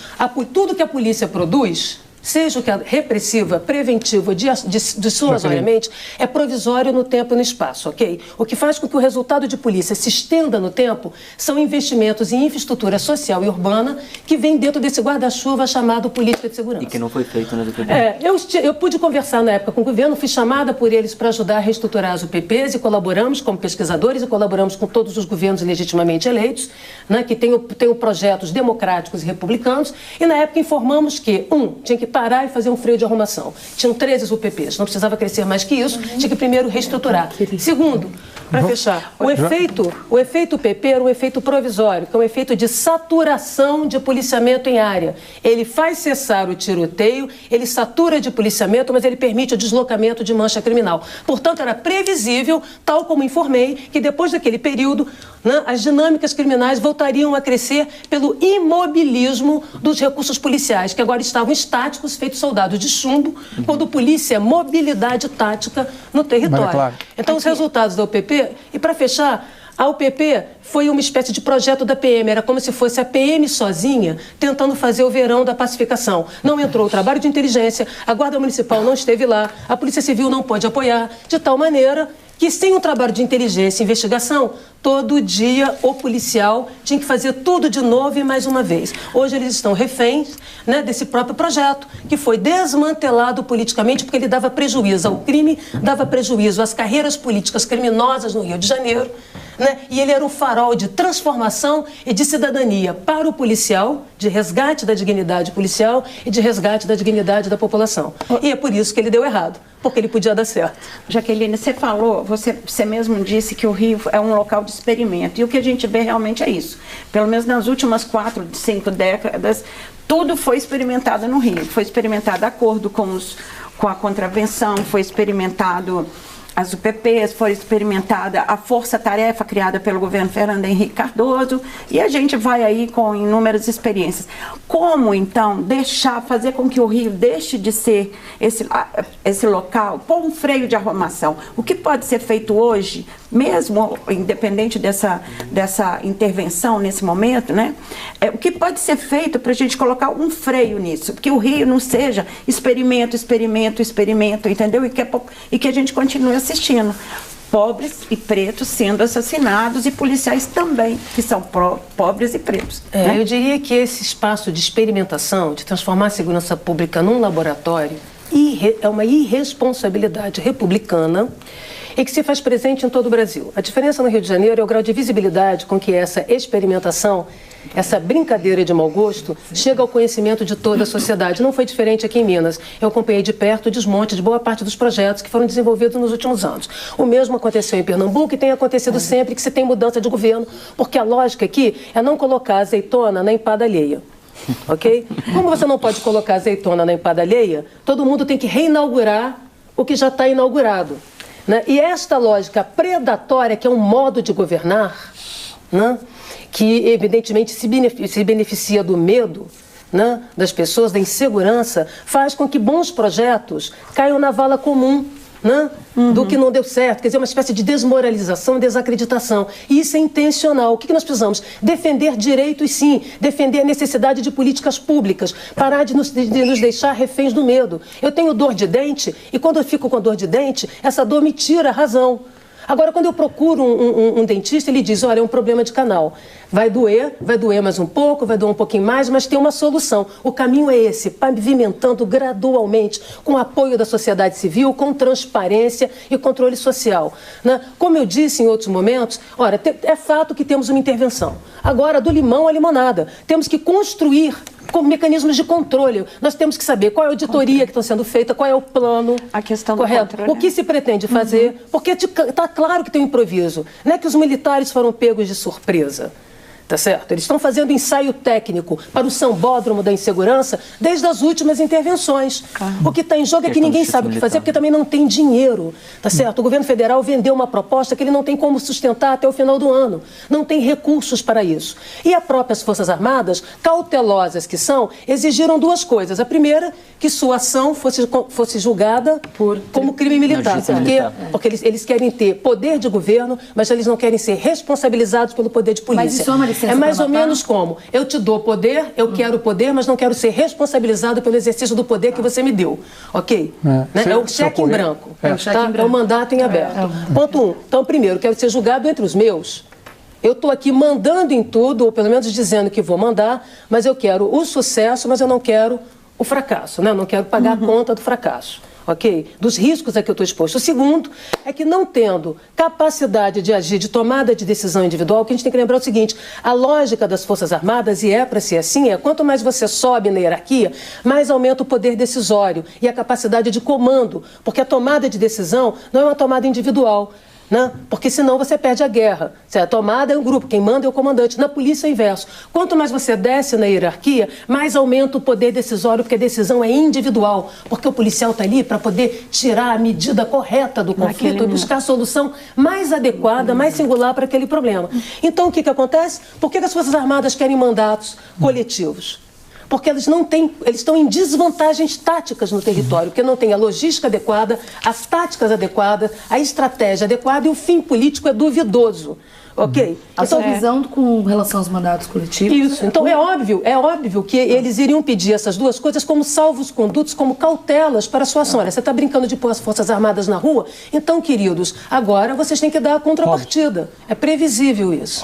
Tudo que a polícia produz, seja o que é repressiva, preventiva, dissuasoriamente, é provisório no tempo e no espaço, ok? O que faz com que o resultado de polícia se estenda no tempo são investimentos em infraestrutura social e urbana que vem dentro desse guarda-chuva chamado política de segurança. E que não foi feito nas UPPs. Eu pude conversar na época com o governo, fui chamada por eles para ajudar a reestruturar as UPPs e colaboramos como pesquisadores e colaboramos com todos os governos legitimamente eleitos, né, que tenham projetos democráticos e republicanos, e na época informamos que, tinha que parar e fazer um freio de arrumação. Tinham 13 UPPs, não precisava crescer mais que isso, tinha que primeiro reestruturar. Segundo, para fechar, o efeito PP era um efeito provisório, que é um efeito de saturação de policiamento em área. Ele faz cessar o tiroteio, ele satura de policiamento, mas ele permite o deslocamento de mancha criminal. Portanto, era previsível, tal como informei, que depois daquele período, né, as dinâmicas criminais voltariam a crescer pelo imobilismo dos recursos policiais, que agora estavam estáticos, feitos soldados de chumbo, quando polícia é mobilidade tática no território. Claro. Então, os resultados da UPP, e para fechar, a UPP foi uma espécie de projeto da PM, era como se fosse a PM sozinha tentando fazer o verão da pacificação. Não entrou o trabalho de inteligência, a Guarda Municipal não esteve lá, a Polícia Civil não pôde apoiar, de tal maneira que sem um trabalho de inteligência e investigação, todo dia o policial tinha que fazer tudo de novo e mais uma vez. Hoje eles estão reféns, né, desse próprio projeto, que foi desmantelado politicamente porque ele dava prejuízo ao crime, dava prejuízo às carreiras políticas criminosas no Rio de Janeiro, né, e ele era um farol de transformação e de cidadania para o policial, de resgate da dignidade policial e de resgate da dignidade da população. E é por isso que ele deu errado, porque ele podia dar certo. Jaqueline, você falou, você mesmo disse que o Rio é um local de experimento, e o que a gente vê realmente é isso. Pelo menos nas últimas 4, 5 décadas, tudo foi experimentado no Rio. Foi experimentado de acordo com a contravenção, foi experimentado as UPPs, foi experimentada a força-tarefa criada pelo governo Fernando Henrique Cardoso, e a gente vai aí com inúmeras experiências. Como, então, fazer com que o Rio deixe de ser esse local, pôr um freio de arrumação? O que pode ser feito hoje, mesmo independente dessa intervenção nesse momento, né? O que pode ser feito para a gente colocar um freio nisso? Que o Rio não seja experimento, entendeu? E que a gente continue assistindo pobres e pretos sendo assassinados e policiais também, que são pobres e pretos. Né? Eu diria que esse espaço de experimentação, de transformar a segurança pública num laboratório, é uma irresponsabilidade republicana e que se faz presente em todo o Brasil. A diferença no Rio de Janeiro é o grau de visibilidade com que essa experimentação, essa brincadeira de mau gosto, chega ao conhecimento de toda a sociedade. Não foi diferente aqui em Minas. Eu acompanhei de perto o desmonte de boa parte dos projetos que foram desenvolvidos nos últimos anos. O mesmo aconteceu em Pernambuco e tem acontecido sempre que se tem mudança de governo, porque a lógica aqui é não colocar azeitona na empada alheia. Ok? Como você não pode colocar azeitona na empada alheia, todo mundo tem que reinaugurar o que já está inaugurado. Né? E esta lógica predatória, que é um modo de governar, né? Que evidentemente se beneficia do medo, né? Das pessoas, da insegurança, faz com que bons projetos caiam na vala comum, né? Do que não deu certo, quer dizer, uma espécie de desmoralização e desacreditação. E isso é intencional. O que nós precisamos? Defender direitos, sim, defender a necessidade de políticas públicas, parar de nos deixar reféns do medo. Eu tenho dor de dente e quando eu fico com dor de dente, essa dor me tira a razão. Agora, quando eu procuro um dentista, ele diz, olha, é um problema de canal. Vai doer mais um pouco, vai doer um pouquinho mais, mas tem uma solução. O caminho é esse, pavimentando gradualmente, com apoio da sociedade civil, com transparência e controle social. Né? Como eu disse em outros momentos, olha, é fato que temos uma intervenção. Agora, do limão à limonada, temos que construir com mecanismos de controle. Nós temos que saber qual é a auditoria que está sendo feita, qual é o plano. A questão do correto. controle. O que se pretende fazer, porque está claro que tem um improviso. Não é que os militares foram pegos de surpresa. Tá certo? Eles estão fazendo ensaio técnico para o sambódromo da insegurança desde as últimas intervenções. O que está em jogo é que ninguém sabe o que fazer, porque também não tem dinheiro. Tá certo? O governo federal vendeu uma proposta que ele não tem como sustentar até o final do ano. Não tem recursos para isso. E as próprias Forças Armadas, cautelosas que são, exigiram duas coisas. A primeira, que sua ação fosse julgada como crime militar. Porque eles querem ter poder de governo, mas eles não querem ser responsabilizados pelo poder de polícia. Mas isso é uma licença é mais pra ou matar? menos como, eu te dou poder, eu quero poder, mas não quero ser responsabilizado pelo exercício do poder que você me deu. Ok? Né? É o cheque em branco. É o mandato em aberto. Ponto 1. Então, primeiro, quero ser julgado entre os meus. Eu estou aqui mandando em tudo, ou pelo menos dizendo que vou mandar, mas eu quero o sucesso, mas eu não quero o fracasso. Né? Eu não quero pagar a conta do fracasso. ok? Dos riscos a que eu estou exposto. O segundo é que, não tendo capacidade de agir, de tomada de decisão individual, que a gente tem que lembrar o seguinte: a lógica das Forças Armadas, e é para ser assim, quanto mais você sobe na hierarquia, mais aumenta o poder decisório e a capacidade de comando, porque a tomada de decisão não é uma tomada individual, né? Porque senão você perde a guerra. A tomada é um grupo, quem manda é o comandante. Na polícia é o inverso. Quanto mais você desce na hierarquia, mais aumenta o poder decisório, porque a decisão é individual. Porque o policial está ali para poder tirar a medida correta do conflito e buscar a solução mais adequada, mais singular para aquele problema. Então, o que acontece? Por que as Forças Armadas querem mandatos coletivos? Porque eles estão em desvantagens táticas no território, porque não tem a logística adequada, as táticas adequadas, a estratégia adequada e o fim político é duvidoso. Ok? A sua visão com relação aos mandatos coletivos? Isso. Então é óbvio que eles iriam pedir essas duas coisas como salvos-condutos, como cautelas para a sua ação. Olha, você está brincando de pôr as Forças Armadas na rua? Então, queridos, agora vocês têm que dar a contrapartida. É previsível isso.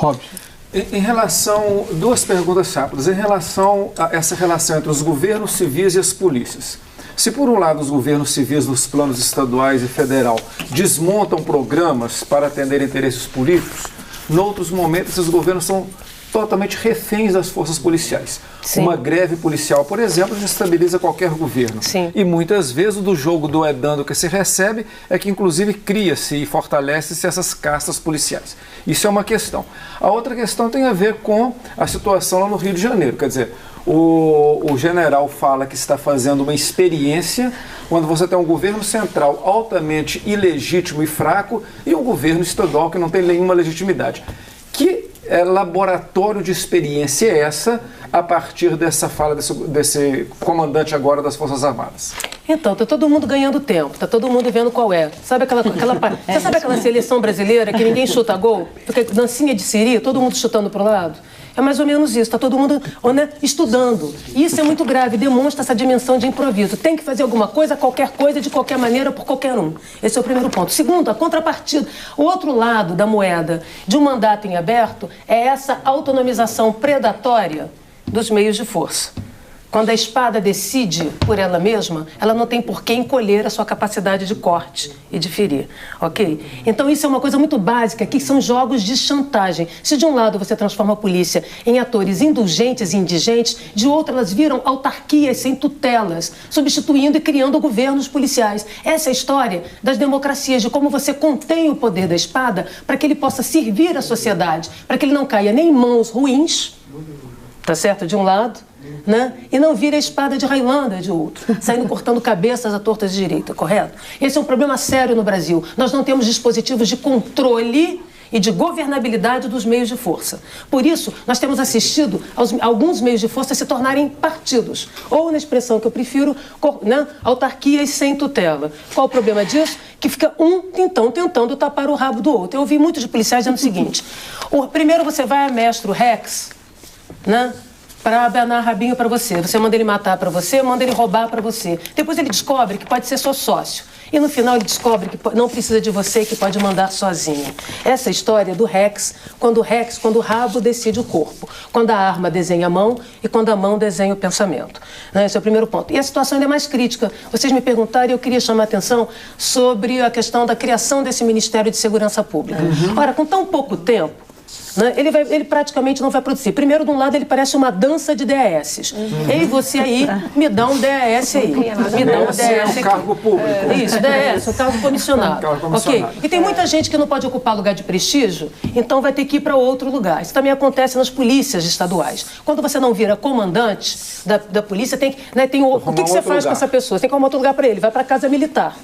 Em relação, duas perguntas rápidas. Em relação a essa relação entre os governos civis e as polícias. Se, por um lado, os governos civis nos planos estaduais e federal desmontam programas para atender interesses políticos, em outros momentos, esses governos são totalmente reféns das forças policiais. Sim. Uma greve policial, por exemplo, desestabiliza qualquer governo. Sim. E muitas vezes do jogo do dando que se recebe é que inclusive cria-se e fortalece-se essas castas policiais. Isso é uma questão. A outra questão tem a ver com a situação lá no Rio de Janeiro. Quer dizer, o general fala que está fazendo uma experiência quando você tem um governo central altamente ilegítimo e fraco e um governo estadual que não tem nenhuma legitimidade. Que laboratório de experiência é essa a partir dessa fala desse comandante agora das Forças Armadas? Então, está todo mundo ganhando tempo, está todo mundo vendo qual é. Sabe você sabe aquela seleção brasileira que ninguém chuta gol? Fica dancinha de siri, todo mundo chutando para o lado? É mais ou menos isso, está todo mundo estudando. E isso é muito grave, demonstra essa dimensão de improviso. Tem que fazer alguma coisa, qualquer coisa, de qualquer maneira, por qualquer um. Esse é o primeiro ponto. Segundo, a contrapartida. O outro lado da moeda de um mandato em aberto é essa autonomização predatória dos meios de força. Quando a espada decide por ela mesma, ela não tem por que encolher a sua capacidade de corte e de ferir, ok? Então isso é uma coisa muito básica, que são jogos de chantagem. Se de um lado você transforma a polícia em atores indulgentes e indigentes, de outro elas viram autarquias sem tutelas, substituindo e criando governos policiais. Essa é a história das democracias, de como você contém o poder da espada para que ele possa servir a sociedade, para que ele não caia nem em mãos ruins, tá certo, de um lado, né? E não vira a espada de Highlander de outro, saindo cortando cabeças à torta de direita, correto? Esse é um problema sério no Brasil. Nós não temos dispositivos de controle e de governabilidade dos meios de força. Por isso, nós temos assistido alguns meios de força se tornarem partidos, ou, na expressão que eu prefiro, autarquias sem tutela. Qual o problema disso? Que fica então tentando tapar o rabo do outro. Eu ouvi muitos de policiais dizendo o seguinte: primeiro você vai a mestre Rex, né? Para abanar rabinho para você. Você manda ele matar para você, manda ele roubar para você. Depois ele descobre que pode ser seu sócio. E no final ele descobre que não precisa de você e que pode mandar sozinho. Essa é a história do Rex, quando o rabo decide o corpo. Quando a arma desenha a mão e quando a mão desenha o pensamento. Esse é o primeiro ponto. E a situação ainda é mais crítica. Vocês me perguntaram e eu queria chamar a atenção sobre a questão da criação desse Ministério de Segurança Pública. Ora, com tão pouco tempo, ele praticamente não vai produzir. Primeiro, de um lado, ele parece uma dança de DAS. Ei, você aí, me dá um DAS aí. Me dá um DAS é um cargo público. Isso, DAS, um cargo comissionado. Ok? E tem muita gente que não pode ocupar lugar de prestígio, então vai ter que ir para outro lugar. Isso também acontece nas polícias estaduais. Quando você não vira comandante da polícia, o que você faz com essa pessoa? Você tem que arrumar outro lugar para ele. Vai para a casa militar.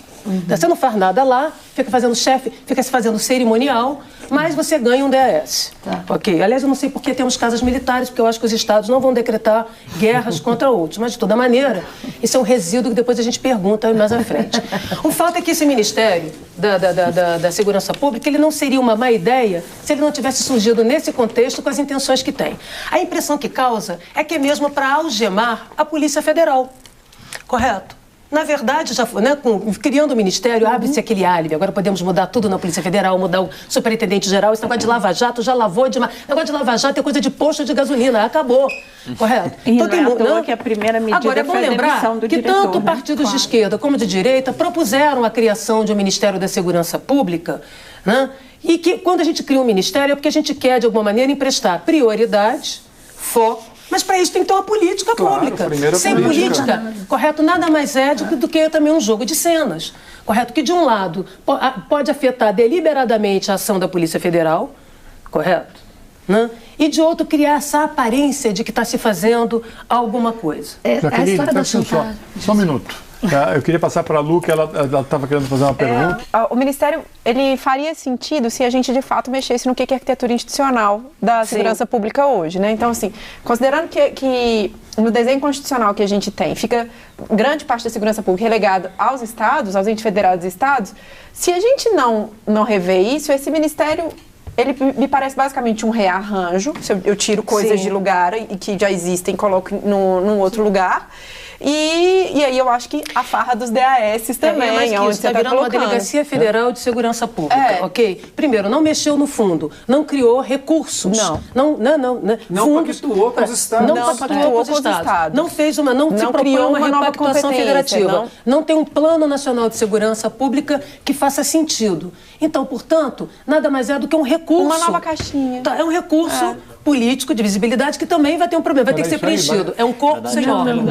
Você não faz nada lá, fica fazendo chefe, fica se fazendo cerimonial, mas você ganha um DAS. Ok? Aliás, eu não sei por que temos casas militares, porque eu acho que os estados não vão decretar guerras contra outros. Mas, de toda maneira, isso é um resíduo que depois a gente pergunta mais à frente. O fato é que esse Ministério da Segurança Pública, ele não seria uma má ideia se ele não tivesse surgido nesse contexto com as intenções que tem. A impressão que causa é que é mesmo para algemar a Polícia Federal. Correto? Na verdade, já foi, né, criando o Ministério, abre-se aquele álibi. Agora podemos mudar tudo na Polícia Federal, mudar o superintendente-geral. Esse negócio de lava-jato já lavou demais. O negócio de lava-jato é coisa de posto de gasolina. Acabou. Correto? E não é à toa que a primeira medida agora, é bom lembrar que diretor, tanto partidos de esquerda como de direita propuseram a criação de um Ministério da Segurança Pública, né? E que quando a gente cria um ministério é porque a gente quer, de alguma maneira, emprestar prioridade, foco. Mas para isso tem que ter uma política pública. Sem política, correto, nada mais é do que também um jogo de cenas. Correto? Que de um lado pode afetar deliberadamente a ação da Polícia Federal, correto? Né? E de outro criar essa aparência de que está se fazendo alguma coisa. Jaqueline, só um minuto. Eu queria passar para a Lu, que ela estava querendo fazer uma pergunta. O Ministério, ele faria sentido se a gente, de fato, mexesse no que é arquitetura institucional da segurança pública hoje, né? Então, assim, considerando que no desenho constitucional que a gente tem, fica grande parte da segurança pública relegada aos estados, aos entes federados e estados, se a gente não rever isso, esse Ministério... Ele me parece basicamente um rearranjo. Eu tiro coisas de lugar e que já existem e coloco num outro lugar. E aí eu acho que a farra dos DAS também, onde você está virando uma Delegacia Federal de Segurança Pública, ok? Primeiro, não mexeu no fundo, não criou recursos. Não pactuou com os estados. Não pactuou com os estados. Não fez não se criou uma repactuação federativa. Não tem um Plano Nacional de Segurança Pública que faça sentido. Então, portanto, nada mais é do que um recurso. Uma nova caixinha. É um recurso político de visibilidade que também vai ter um problema, vai ter que ser preenchido. É um corpo sem órgão.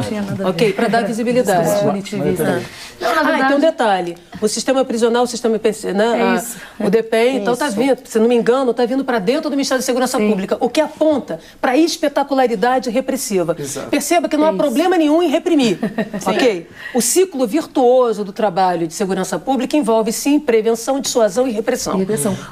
Ok, para dar visibilidade. Tem um detalhe. O sistema prisional, o sistema o DPEM, então está vindo, se não me engano, está vindo para dentro do Ministério da Segurança Pública, o que aponta para a espetacularidade repressiva. Perceba que não há problema nenhum em reprimir. Ok? O ciclo virtuoso do trabalho de segurança pública envolve, sim, prevenção, dissuasão e repressão.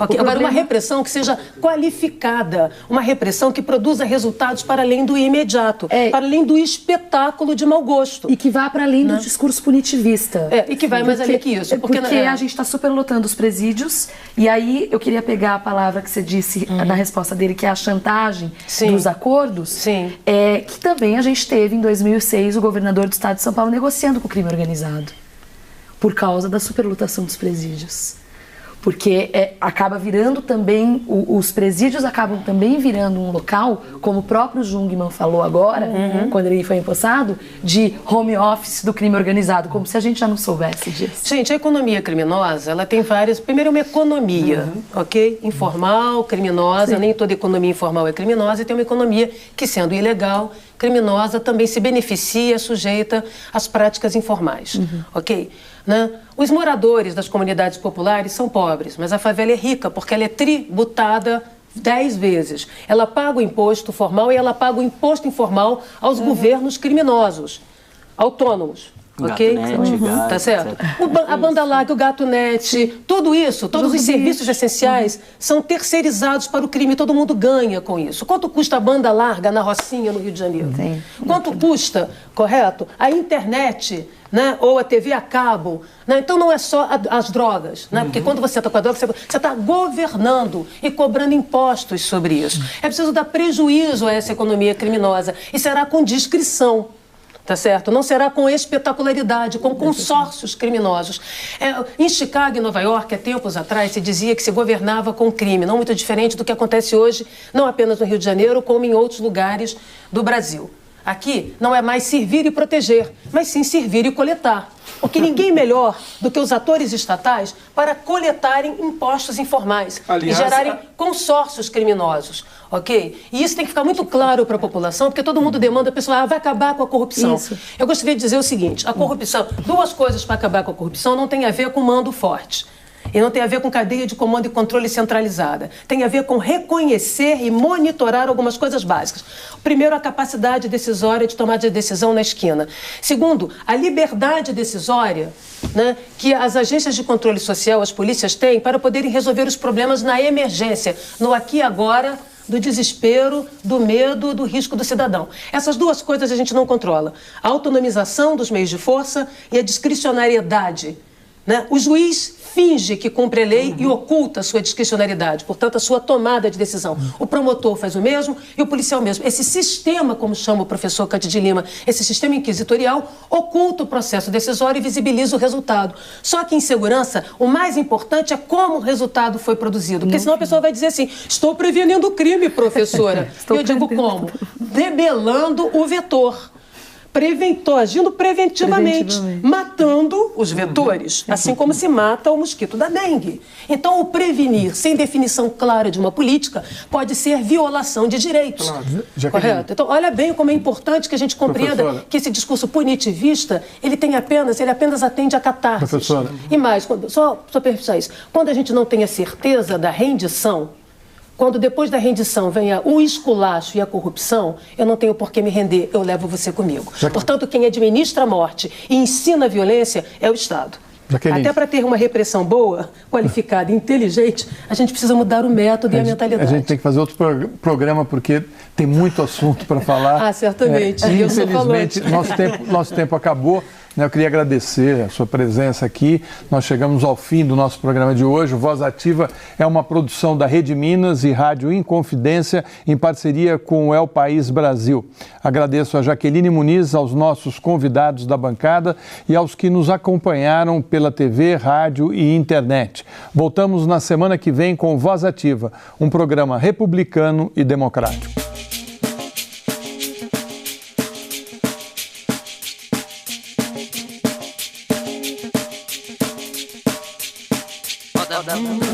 Okay? Agora, uma repressão que seja qualificada, uma repressão que produza resultados para além do imediato, para além do espetáculo de mau gosto. E que vá para além do discurso punitivista. E que vai mais além que isso. Porque a gente está superlotando os presídios, e aí eu queria pegar a palavra que você disse na resposta dele, que é a chantagem dos acordos, que também a gente teve em 2006 o governador do estado de São Paulo negociando com o crime organizado, por causa da superlotação dos presídios. Porque acaba virando também, os presídios acabam também virando um local, como o próprio Jungmann falou agora, quando ele foi empossado, de home office do crime organizado, como se a gente já não soubesse disso. Gente, a economia criminosa, ela tem várias... Primeiro, é uma economia, ok? Informal, criminosa, nem toda economia informal é criminosa, e tem uma economia que, sendo ilegal, criminosa, também se beneficia, é sujeita às práticas informais, ok? Né? Os moradores das comunidades populares são pobres, mas a favela é rica porque ela é tributada 10 vezes. Ela paga o imposto formal e ela paga o imposto informal aos governos criminosos, autônomos. Ok? Gato, tá certo? A banda larga, o gato net, tudo isso, todos os serviços essenciais são terceirizados para o crime. Todo mundo ganha com isso. Quanto custa a banda larga na Rocinha, no Rio de Janeiro? Quanto custa, correto, a internet, né? Ou a TV a cabo? Né? Então não é só as drogas, né? Porque quando você está com a droga, você está governando e cobrando impostos sobre isso. É preciso dar prejuízo a essa economia criminosa e será com discrição. Tá certo? Não será com espetacularidade, com consórcios criminosos. Em Chicago e Nova York, há tempos atrás, se dizia que se governava com crime, não muito diferente do que acontece hoje, não apenas no Rio de Janeiro, como em outros lugares do Brasil. Aqui não é mais servir e proteger, mas sim servir e coletar. Porque ninguém melhor do que os atores estatais para coletarem impostos informais e gerarem consórcios criminosos, ok? E isso tem que ficar muito claro para a população, porque todo mundo demanda, a pessoa vai acabar com a corrupção. Eu gostaria de dizer o seguinte, a corrupção, duas coisas para acabar com a corrupção não tem a ver com mando forte. E não tem a ver com cadeia de comando e controle centralizada. Tem a ver com reconhecer e monitorar algumas coisas básicas. Primeiro, a capacidade decisória de tomar de decisão na esquina. Segundo, a liberdade decisória, né, que as agências de controle social, as polícias têm para poderem resolver os problemas na emergência, no aqui e agora, do desespero, do medo, do risco do cidadão. Essas duas coisas a gente não controla. A autonomização dos meios de força e a discricionariedade né? O juiz finge que cumpre a lei e oculta a sua discricionariedade, portanto, a sua tomada de decisão. O promotor faz o mesmo e o policial mesmo. Esse sistema, como chama o professor Cândido de Lima, esse sistema inquisitorial, oculta o processo decisório e visibiliza o resultado. Só que em segurança, o mais importante é como o resultado foi produzido, porque senão a pessoa vai dizer assim, estou prevenindo o crime, professora. E eu digo como? Debelando o vetor. Agindo preventivamente, matando os vetores, assim como se mata o mosquito da dengue. Então, o prevenir sem definição clara de uma política pode ser violação de direitos. Claro. Correto? Então, olha bem como é importante que a gente compreenda que esse discurso punitivista, ele apenas atende a catarse. Professora. E mais, só para isso, quando a gente não tem a certeza da rendição, quando depois da rendição venha o esculacho e a corrupção, eu não tenho por que me render, eu levo você comigo. Portanto, quem administra a morte e ensina a violência é o Estado. Até para ter uma repressão boa, qualificada, inteligente, a gente precisa mudar o método e a mentalidade. A gente tem que fazer outro programa porque tem muito assunto para falar. Certamente. Infelizmente, nosso tempo acabou. Eu queria agradecer a sua presença aqui. Nós chegamos ao fim do nosso programa de hoje. O Voz Ativa é uma produção da Rede Minas e Rádio Inconfidência em parceria com o El País Brasil. Agradeço a Jaqueline Muniz, aos nossos convidados da bancada e aos que nos acompanharam pela TV, rádio e internet. Voltamos na semana que vem com Voz Ativa, um programa republicano e democrático.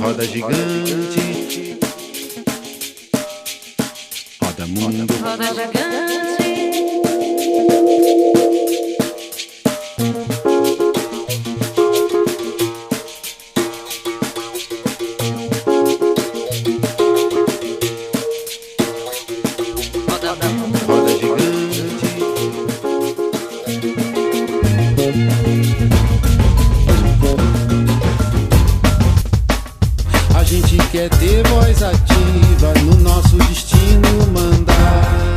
Roda gigante, roda mundo, roda gigante. Roda gigante. A gente quer ter voz ativa no nosso destino mandar.